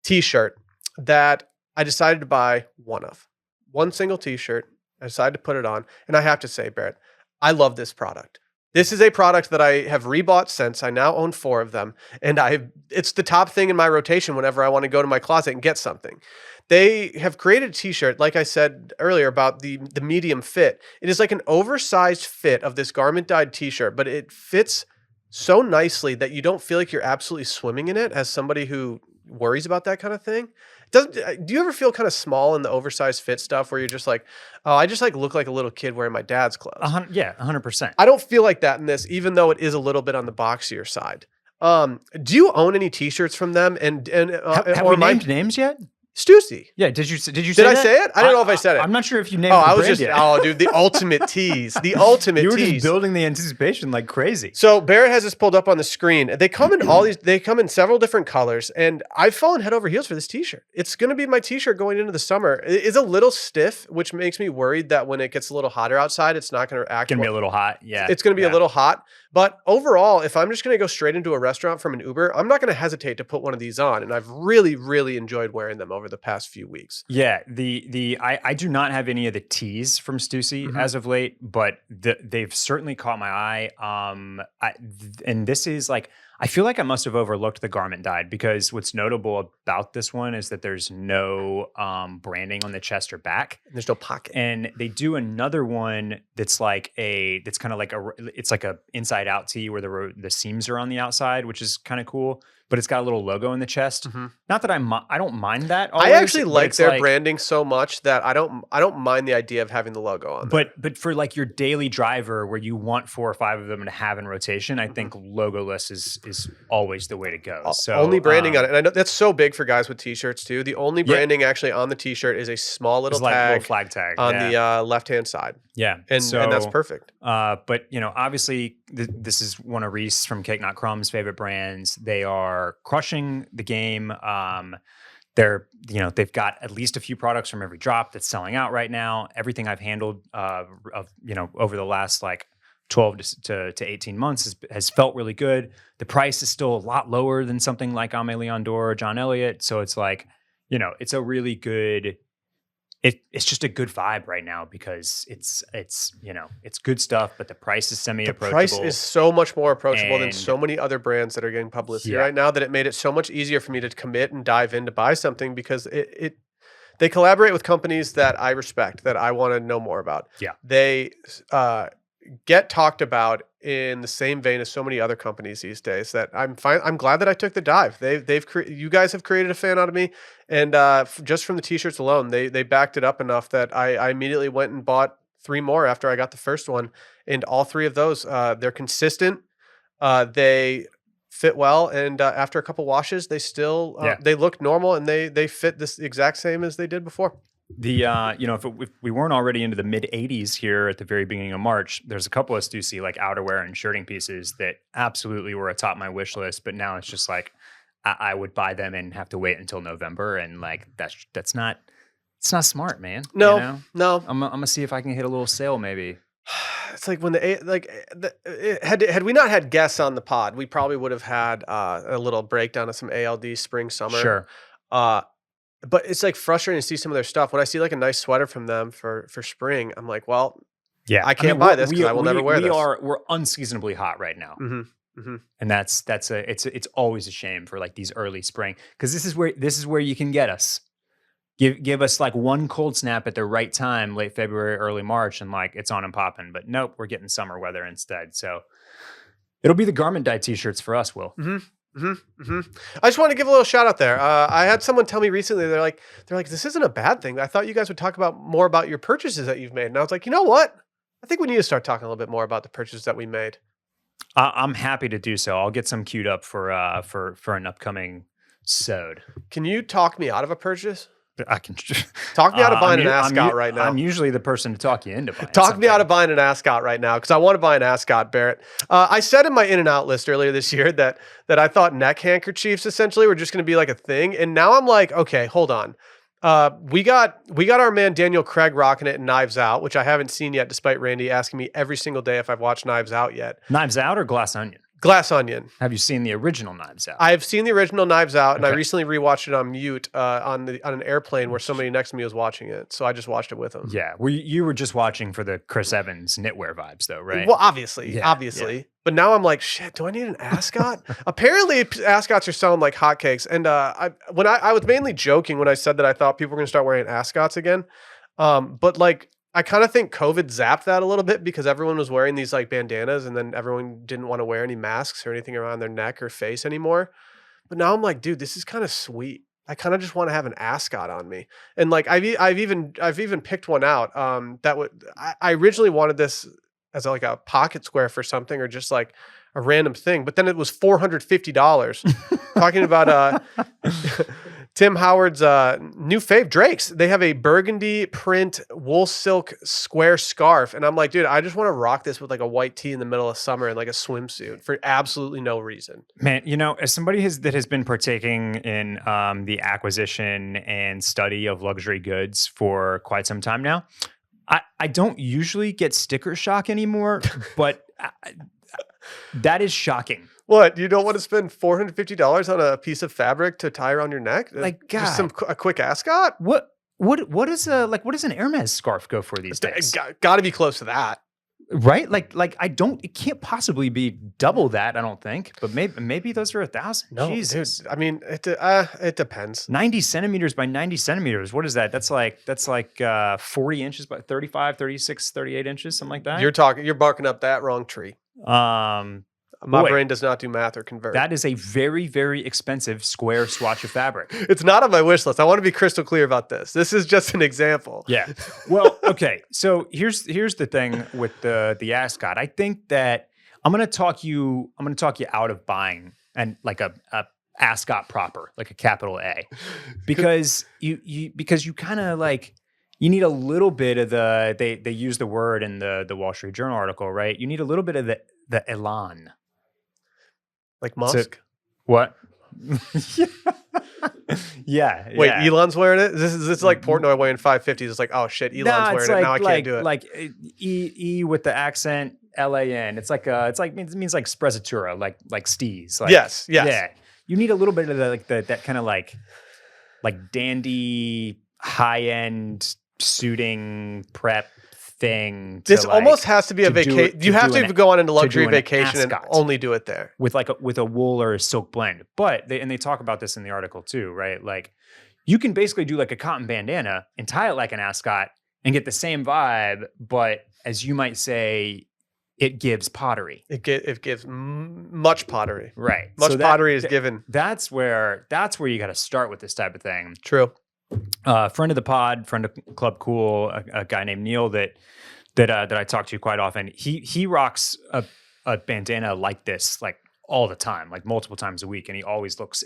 t-shirt that I decided to buy one single t-shirt. I decided to put it on. And I have to say, Barrett, I love this product. This is a product that I have rebought since. I now own 4 of them. And it's the top thing in my rotation whenever I want to go to my closet and get something. They have created a t-shirt, like I said earlier, about the medium fit. It is like an oversized fit of this garment dyed t-shirt, but it fits so nicely that you don't feel like you're absolutely swimming in it as somebody who worries about that kind of thing. Do you ever feel kind of small in the oversized fit stuff where you're just like, oh, I just like look like a little kid wearing my dad's clothes? Yeah, 100%. I don't feel like that in this, even though it is a little bit on the boxier side. Do you own any t-shirts from them? Have we named names yet? Stussy. Yeah, did you say Did I that? say it? I don't know if I said it. I'm not sure if you named the brand yet. Dude, the ultimate tease. The ultimate You were tease. just building the anticipation like crazy. So Barrett has this pulled up on the screen. They come in they come in several different colors, and I've fallen head over heels for this t-shirt. It's going to be my t-shirt going into the summer. It is a little stiff, which makes me worried that when it gets a little hotter outside, it's not going to act. It's going to be a little hot. Yeah. It's going to be a little hot. But overall, if I'm just going to go straight into a restaurant from an Uber, I'm not going to hesitate to put one of these on. And I've really, really enjoyed wearing them over over the past few weeks. Yeah, I do not have any of the teas from Stussy as of late, but they've certainly caught my eye. And this is like, I feel like I must have overlooked the garment dyed, because what's notable about this one is that there's no branding on the chest or back. There's no pocket. And they do another one that's like it's kind of like it's like a inside out tee where the seams are on the outside, which is kind of cool. But it's got a little logo in the chest. Not that I don't mind that. Always, I actually like their branding so much that I don't mind the idea of having the logo on there. But for like your daily driver where you want 4 or 5 of them to have in rotation, I think logoless is always the way to go. So only branding on it, and I know that's so big for guys with t-shirts too. The only branding actually on the t-shirt is a small little tag, little flag tag on the left-hand side. Yeah, and that's perfect. But obviously this is one of Ruiz from Cake Not Crumb's favorite brands. They are crushing the game. They've got at least a few products from every drop that's selling out right now. Everything I've handled over the last like 12 to 18 months has felt really good. The price is still a lot lower than something like Aimé Leon Dore or John Elliott. So it's like, it's a really good, it's just a good vibe right now, because it's good stuff, but the price is semi-approachable. The price is so much more approachable than so many other brands that are getting publicity right now, that it made it so much easier for me to commit and dive in to buy something, because they collaborate with companies that I respect, that I want to know more about. Yeah. They get talked about in the same vein as so many other companies these days, that I'm glad that I took the dive. You guys have created a fan out of me, and just from the t-shirts alone, they backed it up enough that I immediately went and bought 3 more after I got the first one, and all 3 of those, they're consistent. They fit well, and after a couple washes, they still they look normal, and they fit this exact same as they did before. If we weren't already into the mid 80s here at the very beginning of March, there's a couple of Stussy like outerwear and shirting pieces that absolutely were atop my wish list, but now it's just like I would buy them and have to wait until November, and like it's not smart, man. No. I'm gonna see if I can hit a little sale maybe. It's like when had we not had guests on the pod, we probably would have had a little breakdown of some ALD spring summer. Sure. But it's like frustrating to see some of their stuff. When I see like a nice sweater from them for spring, I'm like, well, yeah, I can't buy this because I will never wear this. We're unseasonably hot right now, and it's always a shame for like these early spring, because this is where you can get us. Give us like one cold snap at the right time, late February, early March, and like it's on and popping. But nope, we're getting summer weather instead. So it'll be the garment dye t-shirts for us, Will. I just want to give a little shout out there. I had someone tell me recently, they're like, this isn't a bad thing. I thought you guys would talk more about your purchases that you've made. And I was like, you know what? I think we need to start talking a little bit more about the purchases that we made. I'm happy to do so. I'll get some queued up for an upcoming sode. Can you talk me out of a purchase? I can talk me out of buying an Ascot right now. I'm usually the person to talk you into buying. Talk me out of buying an Ascot right now, because I want to buy an Ascot, Barrett. I said in my in and out list earlier this year that I thought neck handkerchiefs essentially were just going to be like a thing, and now I'm like, okay, hold on. We got our man Daniel Craig rocking it in Knives Out, which I haven't seen yet, despite Randy asking me every single day if I've watched Knives Out yet. Knives Out or Glass Onion? Glass Onion. Have you seen the original Knives Out? I've seen the original Knives Out, and I recently rewatched it on mute on an airplane where somebody next to me was watching it. So I just watched it with them. Yeah, you were just watching for the Chris Evans knitwear vibes, though, right? Well, obviously. Yeah. But now I'm like, shit, do I need an Ascot? Apparently, Ascots are selling like hotcakes. And I was mainly joking when I said that I thought people were going to start wearing Ascots again. But like, I kind of think COVID zapped that a little bit, because everyone was wearing these like bandanas, and then everyone didn't want to wear any masks or anything around their neck or face anymore. But now I'm like, dude, this is kind of sweet. I kind of just want to have an Ascot on me. And like, I've even picked one out. I originally wanted this as like a pocket square for something, or just like a random thing. But then it was $450. Talking about Tim Howard's new fave, Drake's. They have a burgundy print wool silk square scarf. And I'm like, dude, I just want to rock this with like a white tee in the middle of summer and like a swimsuit for absolutely no reason. Man, as somebody that has been partaking in the acquisition and study of luxury goods for quite some time now, I don't usually get sticker shock anymore, but that is shocking. What? You don't want to spend $450 on a piece of fabric to tie around your neck? Like, just God. a quick Ascot? What is an Hermes scarf go for these days? Got to be close to that. Right? It can't possibly be double that, I don't think, but maybe those are 1,000. No, Jesus. dude. I mean, it depends. 90 centimeters by 90 centimeters. What is that? That's like 40 inches by 35, 36, 38 inches, something like that. You're barking up that wrong tree. My brain does not do math or convert. That is a very, very expensive square swatch of fabric. It's not on my wish list. I want to be crystal clear about this. This is just an example. Yeah. Well, okay. So here's the thing with the Ascot. I think that I'm gonna talk you out of buying and like a Ascot proper, like a capital A, because you kind of like. You need a little bit of they use the word in the Wall Street Journal article, right? You need a little bit of the elan. Like Musk? What? Yeah. Wait, Elon's wearing it? This is like Portnoy weighing 550s. It's like, oh shit, Elon's wearing it. Now I can't do it. Like E with the accent, LAN. It means like sprezzatura, like steez. Like, yes. Yeah. You need a little bit of that kind of like dandy, high-end suiting prep thing. This almost has to be a vacation. You have to go on into luxury vacation and only do it there with a wool or a silk blend. But they talk about this in the article too, right? Like you can basically do like a cotton bandana and tie it like an ascot and get the same vibe, but as you might say, it gives pottery. It gives much pottery. Right. Much pottery is given. That's where you got to start with this type of thing. True. Friend of the pod, friend of Club Cool, a guy named Neil that I talk to quite often. He rocks a bandana like this, like all the time, like multiple times a week, and it always looks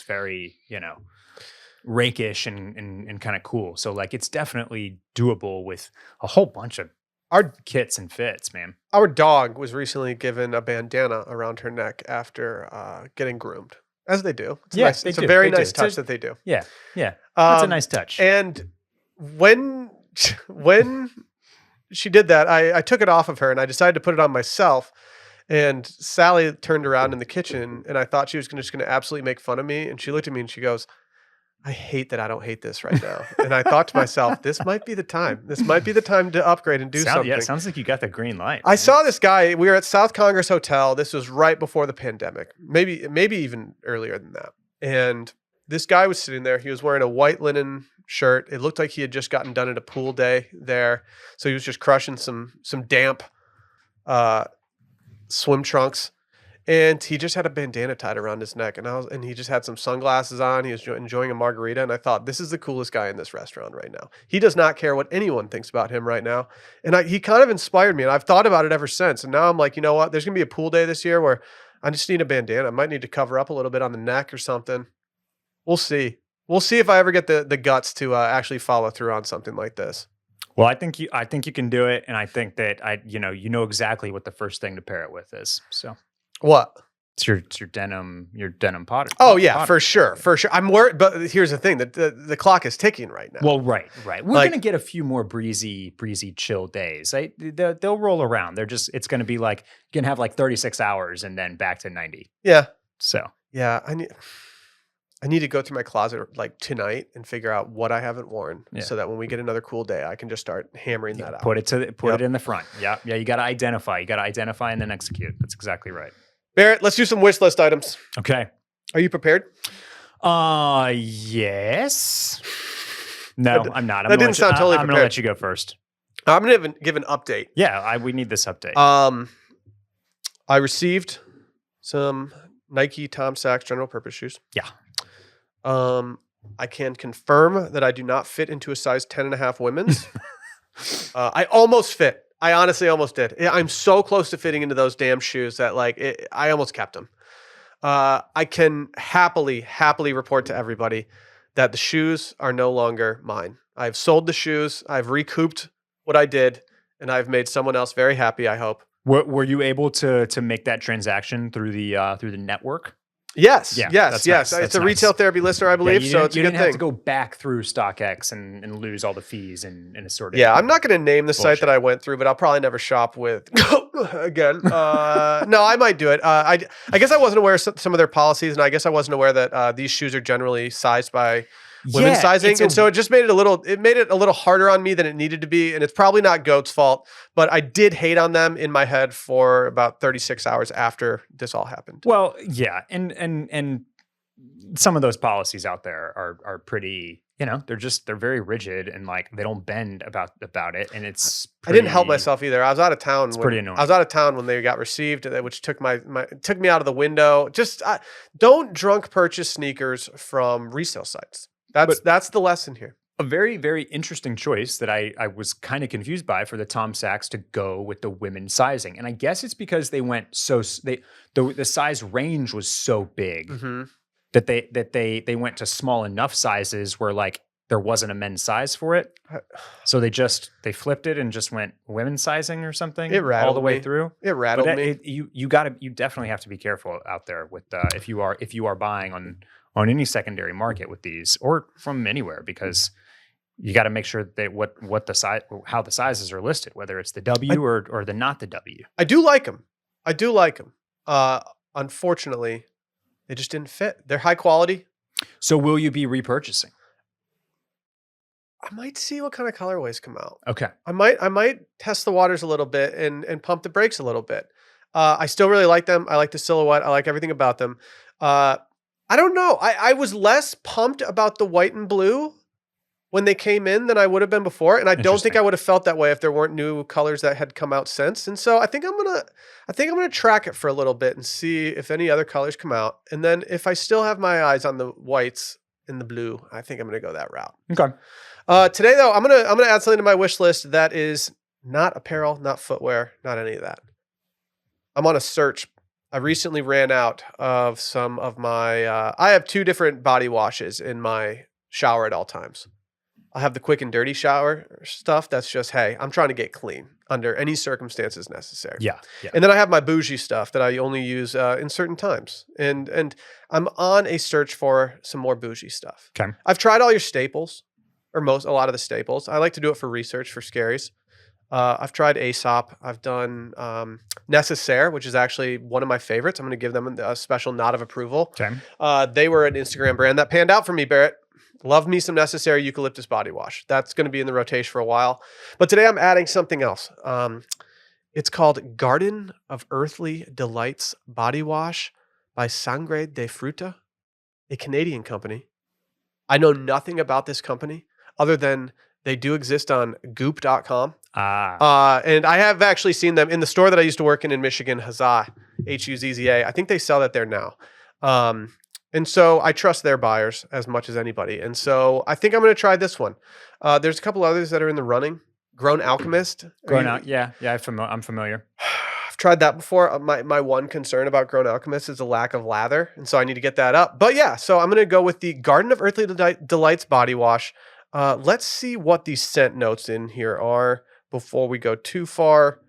very, rakish and kind of cool. So like it's definitely doable with a whole bunch of our kits and fits, man. Our dog was recently given a bandana around her neck after getting groomed. As they do. It's a very nice touch that they do. Yeah. Yeah. That's a nice touch. And when she did that, I took it off of her and I decided to put it on myself. And Sally turned around in the kitchen and I thought she was just going to absolutely make fun of me. And she looked at me and she goes, I hate that I don't hate this right now. And I thought to myself, this might be the time. This might be the time to upgrade and do something. Yeah, it sounds like you got the green light. I saw this guy. We were at South Congress Hotel. This was right before the pandemic, maybe even earlier than that. And this guy was sitting there. He was wearing a white linen shirt. It looked like he had just gotten done at a pool day there. So he was just crushing some damp swim trunks. And he just had a bandana tied around his neck, and he just had some sunglasses on. He was enjoying a margarita, and I thought, this is the coolest guy in this restaurant right now. He does not care what anyone thinks about him right now, and he kind of inspired me, and I've thought about it ever since. And now I'm like, you know what? There's gonna be a pool day this year where I just need a bandana. I might need to cover up a little bit on the neck or something. We'll see. We'll see if I ever get the guts to actually follow through on something like this. Well, I think you can do it, and I think that you know exactly what the first thing to pair it with is. So. What? It's your denim potter. Oh yeah, for sure. I'm worried, but here's the thing: that the clock is ticking right now. Well, right. We're gonna get a few more breezy, chill days. They'll roll around. It's gonna be like you can have like 36 hours and then back to 90. Yeah. So yeah, I need to go through my closet like tonight and figure out what I haven't worn, so that when we get another cool day, I can just start hammering that out. Put it in the front. Yeah. You got to identify. You got to identify and then execute. That's exactly right. Barrett, let's do some wish list items. Okay. Are you prepared? Yes. No, I'm not. That didn't sound totally prepared. I'm going to let you go first. I'm going to give an update. Yeah, we need this update. I received some Nike Tom Sachs general purpose shoes. Yeah. I can confirm that I do not fit into a size 10.5 women's. I almost fit. I honestly almost did. I'm so close to fitting into those damn shoes that I almost kept them. I can happily report to everybody that the shoes are no longer mine. I've sold the shoes. I've recouped what I did, and I've made someone else very happy, I hope. Were you able to make that transaction through the network? Yes, Yeah, yes, that's yes. nice. It's That's a retail nice. therapy listener, I Yeah, believe, so it's a you good didn't have thing. to go back through StockX and lose all the fees and assorted. Yeah, I'm not going to name the site that Bullshit. I went through, but I'll probably never shop with again. No, I might do it. I guess I wasn't aware of some of their policies, and I guess I wasn't aware that these shoes are generally sized by women's sizing, and so it just made it a little harder on me than it needed to be, and it's probably not Goat's fault, but I did hate on them in my head for about 36 hours after this all happened. Well, yeah, and some of those policies out there are pretty, they're very rigid and like they don't bend about it, and it's I didn't help pretty- myself either. I was out of town. It's pretty annoying. I was out of town when they got received, which took took me out of the window. Just don't drunk purchase sneakers from resale sites. That's the lesson here. A very, very interesting choice that I was kind of confused by for the Tom Sachs to go with the women's sizing. And I guess it's because they went the size range was so big Mm-hmm. that they went to small enough sizes where like there wasn't a men's size for it. So they flipped it and just went women's sizing or something It rattled all the way me. through. It rattled But me. you definitely have to be careful out there with if you are buying on any secondary market with these or from anywhere, because you got to make sure that what the size, how the sizes are listed, whether it's the W or the not the W. I do like them. Unfortunately, they just didn't fit. They're high quality. So will you be repurchasing? I might see what kind of colorways come out. Okay. I might test the waters a little bit and pump the brakes a little bit. I still really like them. I like the silhouette. I like everything about them. I don't know. I was less pumped about the white and blue when they came in than I would have been before, and I don't think Interesting. I would have felt that way if there weren't new colors that had come out since. And so I think I'm gonna track it for a little bit and see if any other colors come out. And then if I still have my eyes on the whites and the blue, I think I'm gonna go that route. Okay. Today though, I'm gonna add something to my wish list that is not apparel, not footwear, not any of that. I'm on a search. I recently ran out of some of my. I have 2 different body washes in my shower at all times. I have the quick and dirty shower stuff. That's just, hey, I'm trying to get clean under any circumstances necessary. Yeah. Yeah. And then I have my bougie stuff that I only use in certain times. And I'm on a search for some more bougie stuff. Okay. I've tried all your staples, or a lot of the staples. I like to do it for research for scaries. I've tried Aesop. I've done Necessaire, which is actually one of my favorites. I'm going to give them a special nod of approval. Okay. They were an Instagram brand that panned out for me, Barrett. Love me some Necessaire eucalyptus body wash. That's going to be in the rotation for a while. But today I'm adding something else. It's called Garden of Earthly Delights Body Wash by Sangre de Fruta, a Canadian company. I know nothing about this company other than they do exist on goop.com. And I have actually seen them in the store that I used to work in Michigan, Huzzah, Huzza. I think they sell that there now. And so I trust their buyers as much as anybody. And so I think I'm going to try this one. There's a couple others that are in the running. Grown Alchemist. Yeah. I'm familiar. I've tried that before. My one concern about Grown Alchemist is the lack of lather. And so I need to get that up. But yeah, so I'm going to go with the Garden of Earthly Delights body wash. Let's see what these scent notes in here are before we go too far.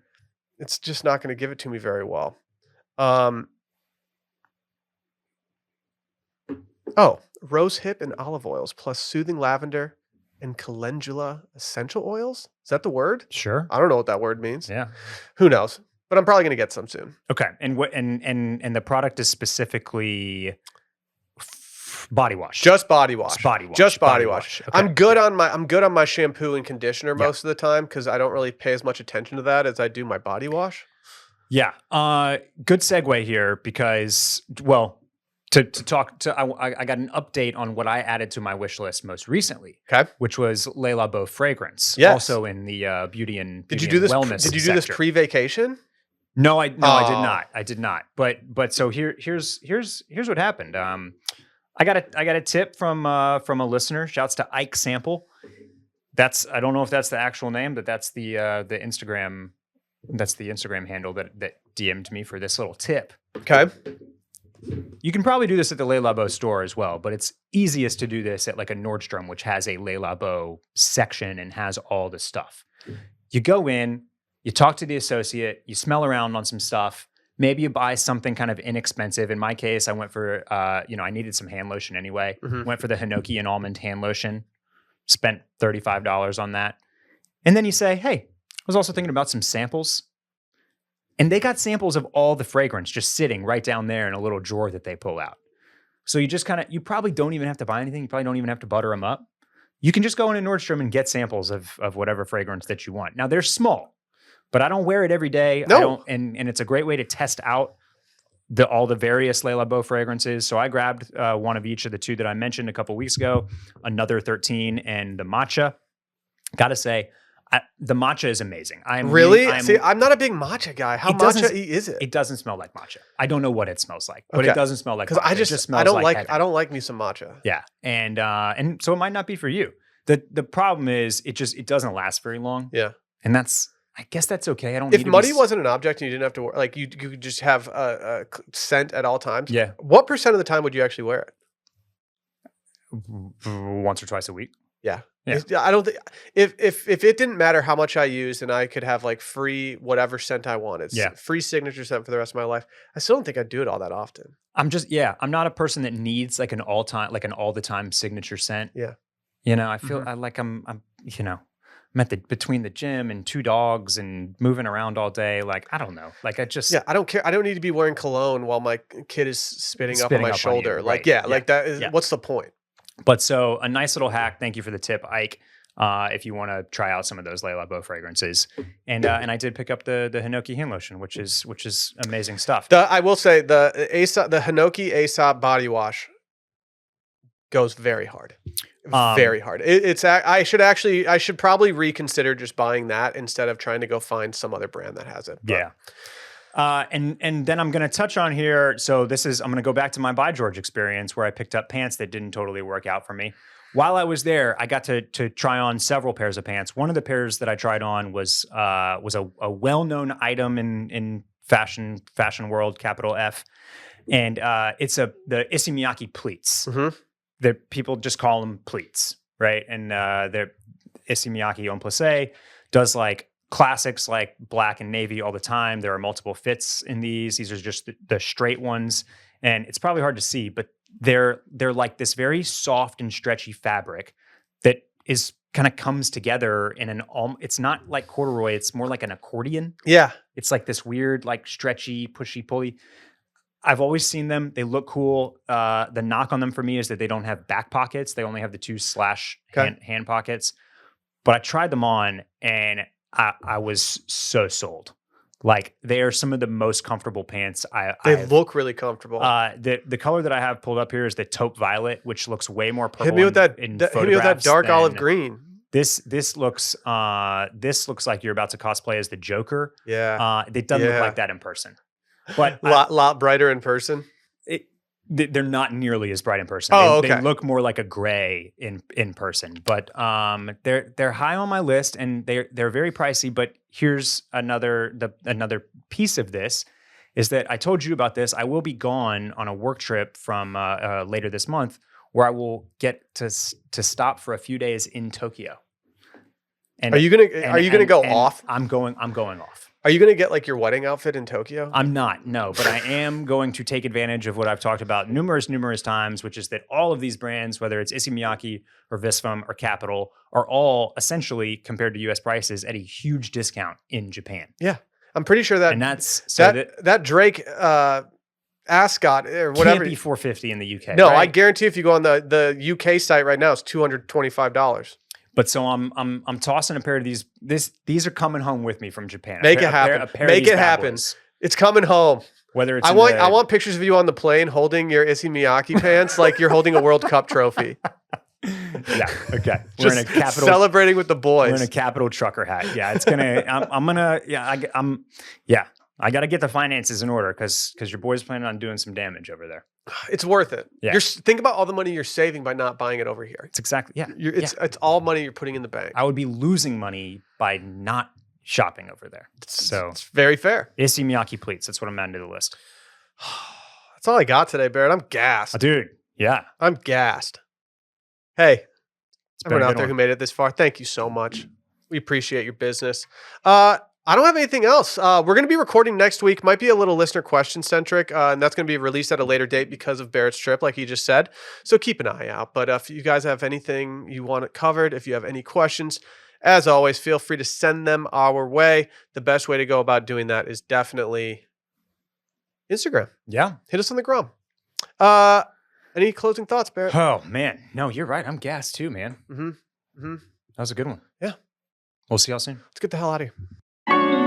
It's just not going to give it to me very well. Rose hip and olive oils plus soothing lavender and calendula essential oils. Is that the word? Sure. I don't know what that word means. Yeah. Who knows? But I'm probably going to get some soon. Okay. And what and the product is specifically body wash. Just body wash. Body wash. Just body wash. Okay. I'm good on my shampoo and conditioner most of the time because I don't really pay as much attention to that as I do my body wash. Yeah. Good segue here because, well, to talk to, I got an update on what I added to my wish list most recently. Okay. Which was Le Labo fragrance. Yes. Also in the beauty and Did you do this? wellness Did you do this sector. pre-vacation? No, I did not. I did not. But so here's what happened. I got a tip from a listener. Shouts to Ike Sample. I don't know if that's the actual name, but that's the Instagram. That's the Instagram handle that DM'd me for this little tip. Okay. You can probably do this at the Le Labo store as well, but it's easiest to do this at like a Nordstrom, which has a Le Labo section and has all the stuff. You go in, you talk to the associate, you smell around on some stuff, Maybe you buy something kind of inexpensive. In my case, I went for, I needed some hand lotion anyway. Mhm. Went for the Hinoki and almond hand lotion. Spent $35 on that. And then you say, hey, I was also thinking about some samples. And they got samples of all the fragrance just sitting right down there in a little drawer that they pull out. So you just you probably don't even have to buy anything. You probably don't even have to butter them up. You can just go into Nordstrom and get samples of whatever fragrance that you want. Now they're small, but I don't wear it every day. No. I don't, and it's a great way to test out all the various Le Labo fragrances. So I grabbed one of each of the two that I mentioned a couple weeks ago, another 13 and the matcha. Gotta say, the matcha is amazing. See, I'm not a big matcha guy. How matcha is it? It doesn't smell like matcha. I don't know what it smells like, but it doesn't smell like matcha. Because it just smells I don't like like heaven. I don't like me some matcha. Yeah, and so it might not be for you. The problem is it doesn't last very long. Yeah, and I guess that's okay. I don't. If muddy wasn't an object and you didn't have to wear, like you could just have a scent at all times. Yeah. What % of the time would you actually wear it? Once or twice a week. Yeah. Yeah. I don't think if it didn't matter how much I used and I could have like free whatever scent I wanted, free signature scent for the rest of my life, I still don't think I'd do it all that often. I'm not a person that needs like an all the time signature scent. Yeah. I feel I'm between the gym and 2 dogs and moving around all day. Like, I don't know. Like I don't care. I don't need to be wearing cologne while my kid is spitting up on my shoulder. Like that is, what's the point? But so a nice little hack. Thank you for the tip, Ike. If you want to try out some of those Le Labo fragrances, and I did pick up the Hinoki hand lotion, which is amazing stuff. I will say the Hinoki Aesop body wash goes very hard, very hard. I should probably reconsider just buying that instead of trying to go find some other brand that has it. But. Yeah. And then I'm going to touch on here. So I'm going to go back to my By George experience where I picked up pants that didn't totally work out for me. While I was there, I got to try on several pairs of pants. One of the pairs that I tried on was a well-known item in fashion world, capital F. And, it's the Issey Miyake pleats. Mm-hmm. That people just call them pleats, right? And, they're Issey Miyake Homme Plissé does like classics like black and navy all the time. There are multiple fits in these. These are just the straight ones. And it's probably hard to see, but they're like this very soft and stretchy fabric that is kind of comes together in it's not like corduroy. It's more like an accordion. Yeah. It's like this weird, like stretchy, pushy, pulley. I've always seen them. They look cool. The knock on them for me is that they don't have back pockets. They only have the 2 hand pockets. But I tried them on and I was so sold. Like they are some of the most comfortable pants They look really comfortable. The color that I have pulled up here is the taupe violet, which looks way more purple. Hit me with that dark olive green. This looks like you're about to cosplay as the Joker. Yeah. It doesn't look like that in person. But lot brighter in person. They're not nearly as bright in person. They look more like a gray in person, but they're high on my list and they're very pricey. But here's another piece of this is that I told you about this. I will be gone on a work trip from later this month where I will get to stop for a few days in Tokyo. And are you gonna go off? I'm going off. Are you going to get like your wedding outfit in Tokyo? I'm not, no, but I am going to take advantage of what I've talked about numerous times, which is that all of these brands, whether it's Issey Miyake or Visfum or Capital, are all essentially compared to US prices at a huge discount in Japan. Yeah. I'm pretty sure that, and that's that Drake Ascot or whatever can't be $450 in the UK. No, right? I guarantee if you go on the UK site right now, it's $225. But so I'm tossing a pair of these. These are coming home with me from Japan. Make it happen. Make it happen. It's coming home. Whether it's I want pictures of you on the plane holding your Issey Miyake pants like you're holding a World Cup trophy. Yeah. Okay. We're in a capital celebrating with the boys. We're in a Capital trucker hat. Yeah. It's gonna. I'm gonna. Yeah. I got to get the finances in order because your boy's planning on doing some damage over there. It's worth it. Yeah. Think about all the money you're saving by not buying it over here. It's exactly, yeah. It's all money you're putting in the bank. I would be losing money by not shopping over there. It's very fair. Issey Miyake pleats. That's what I'm adding to the list. That's all I got today, Barrett. I'm gassed. Dude, yeah. I'm gassed. Hey, everyone out there who made it this far, thank you so much. We appreciate your business. I don't have anything else. We're going to be recording next week. Might be a little listener question centric, and that's going to be released at a later date because of Barrett's trip, like he just said. So keep an eye out. But if you guys have anything you want it covered, if you have any questions, as always, feel free to send them our way. The best way to go about doing that is definitely Instagram. Yeah. Hit us on the gram. Any closing thoughts, Barrett? Oh, man. No, you're right. I'm gassed too, man. Mm-hmm. Mm-hmm. That was a good one. Yeah. We'll see y'all soon. Let's get the hell out of here.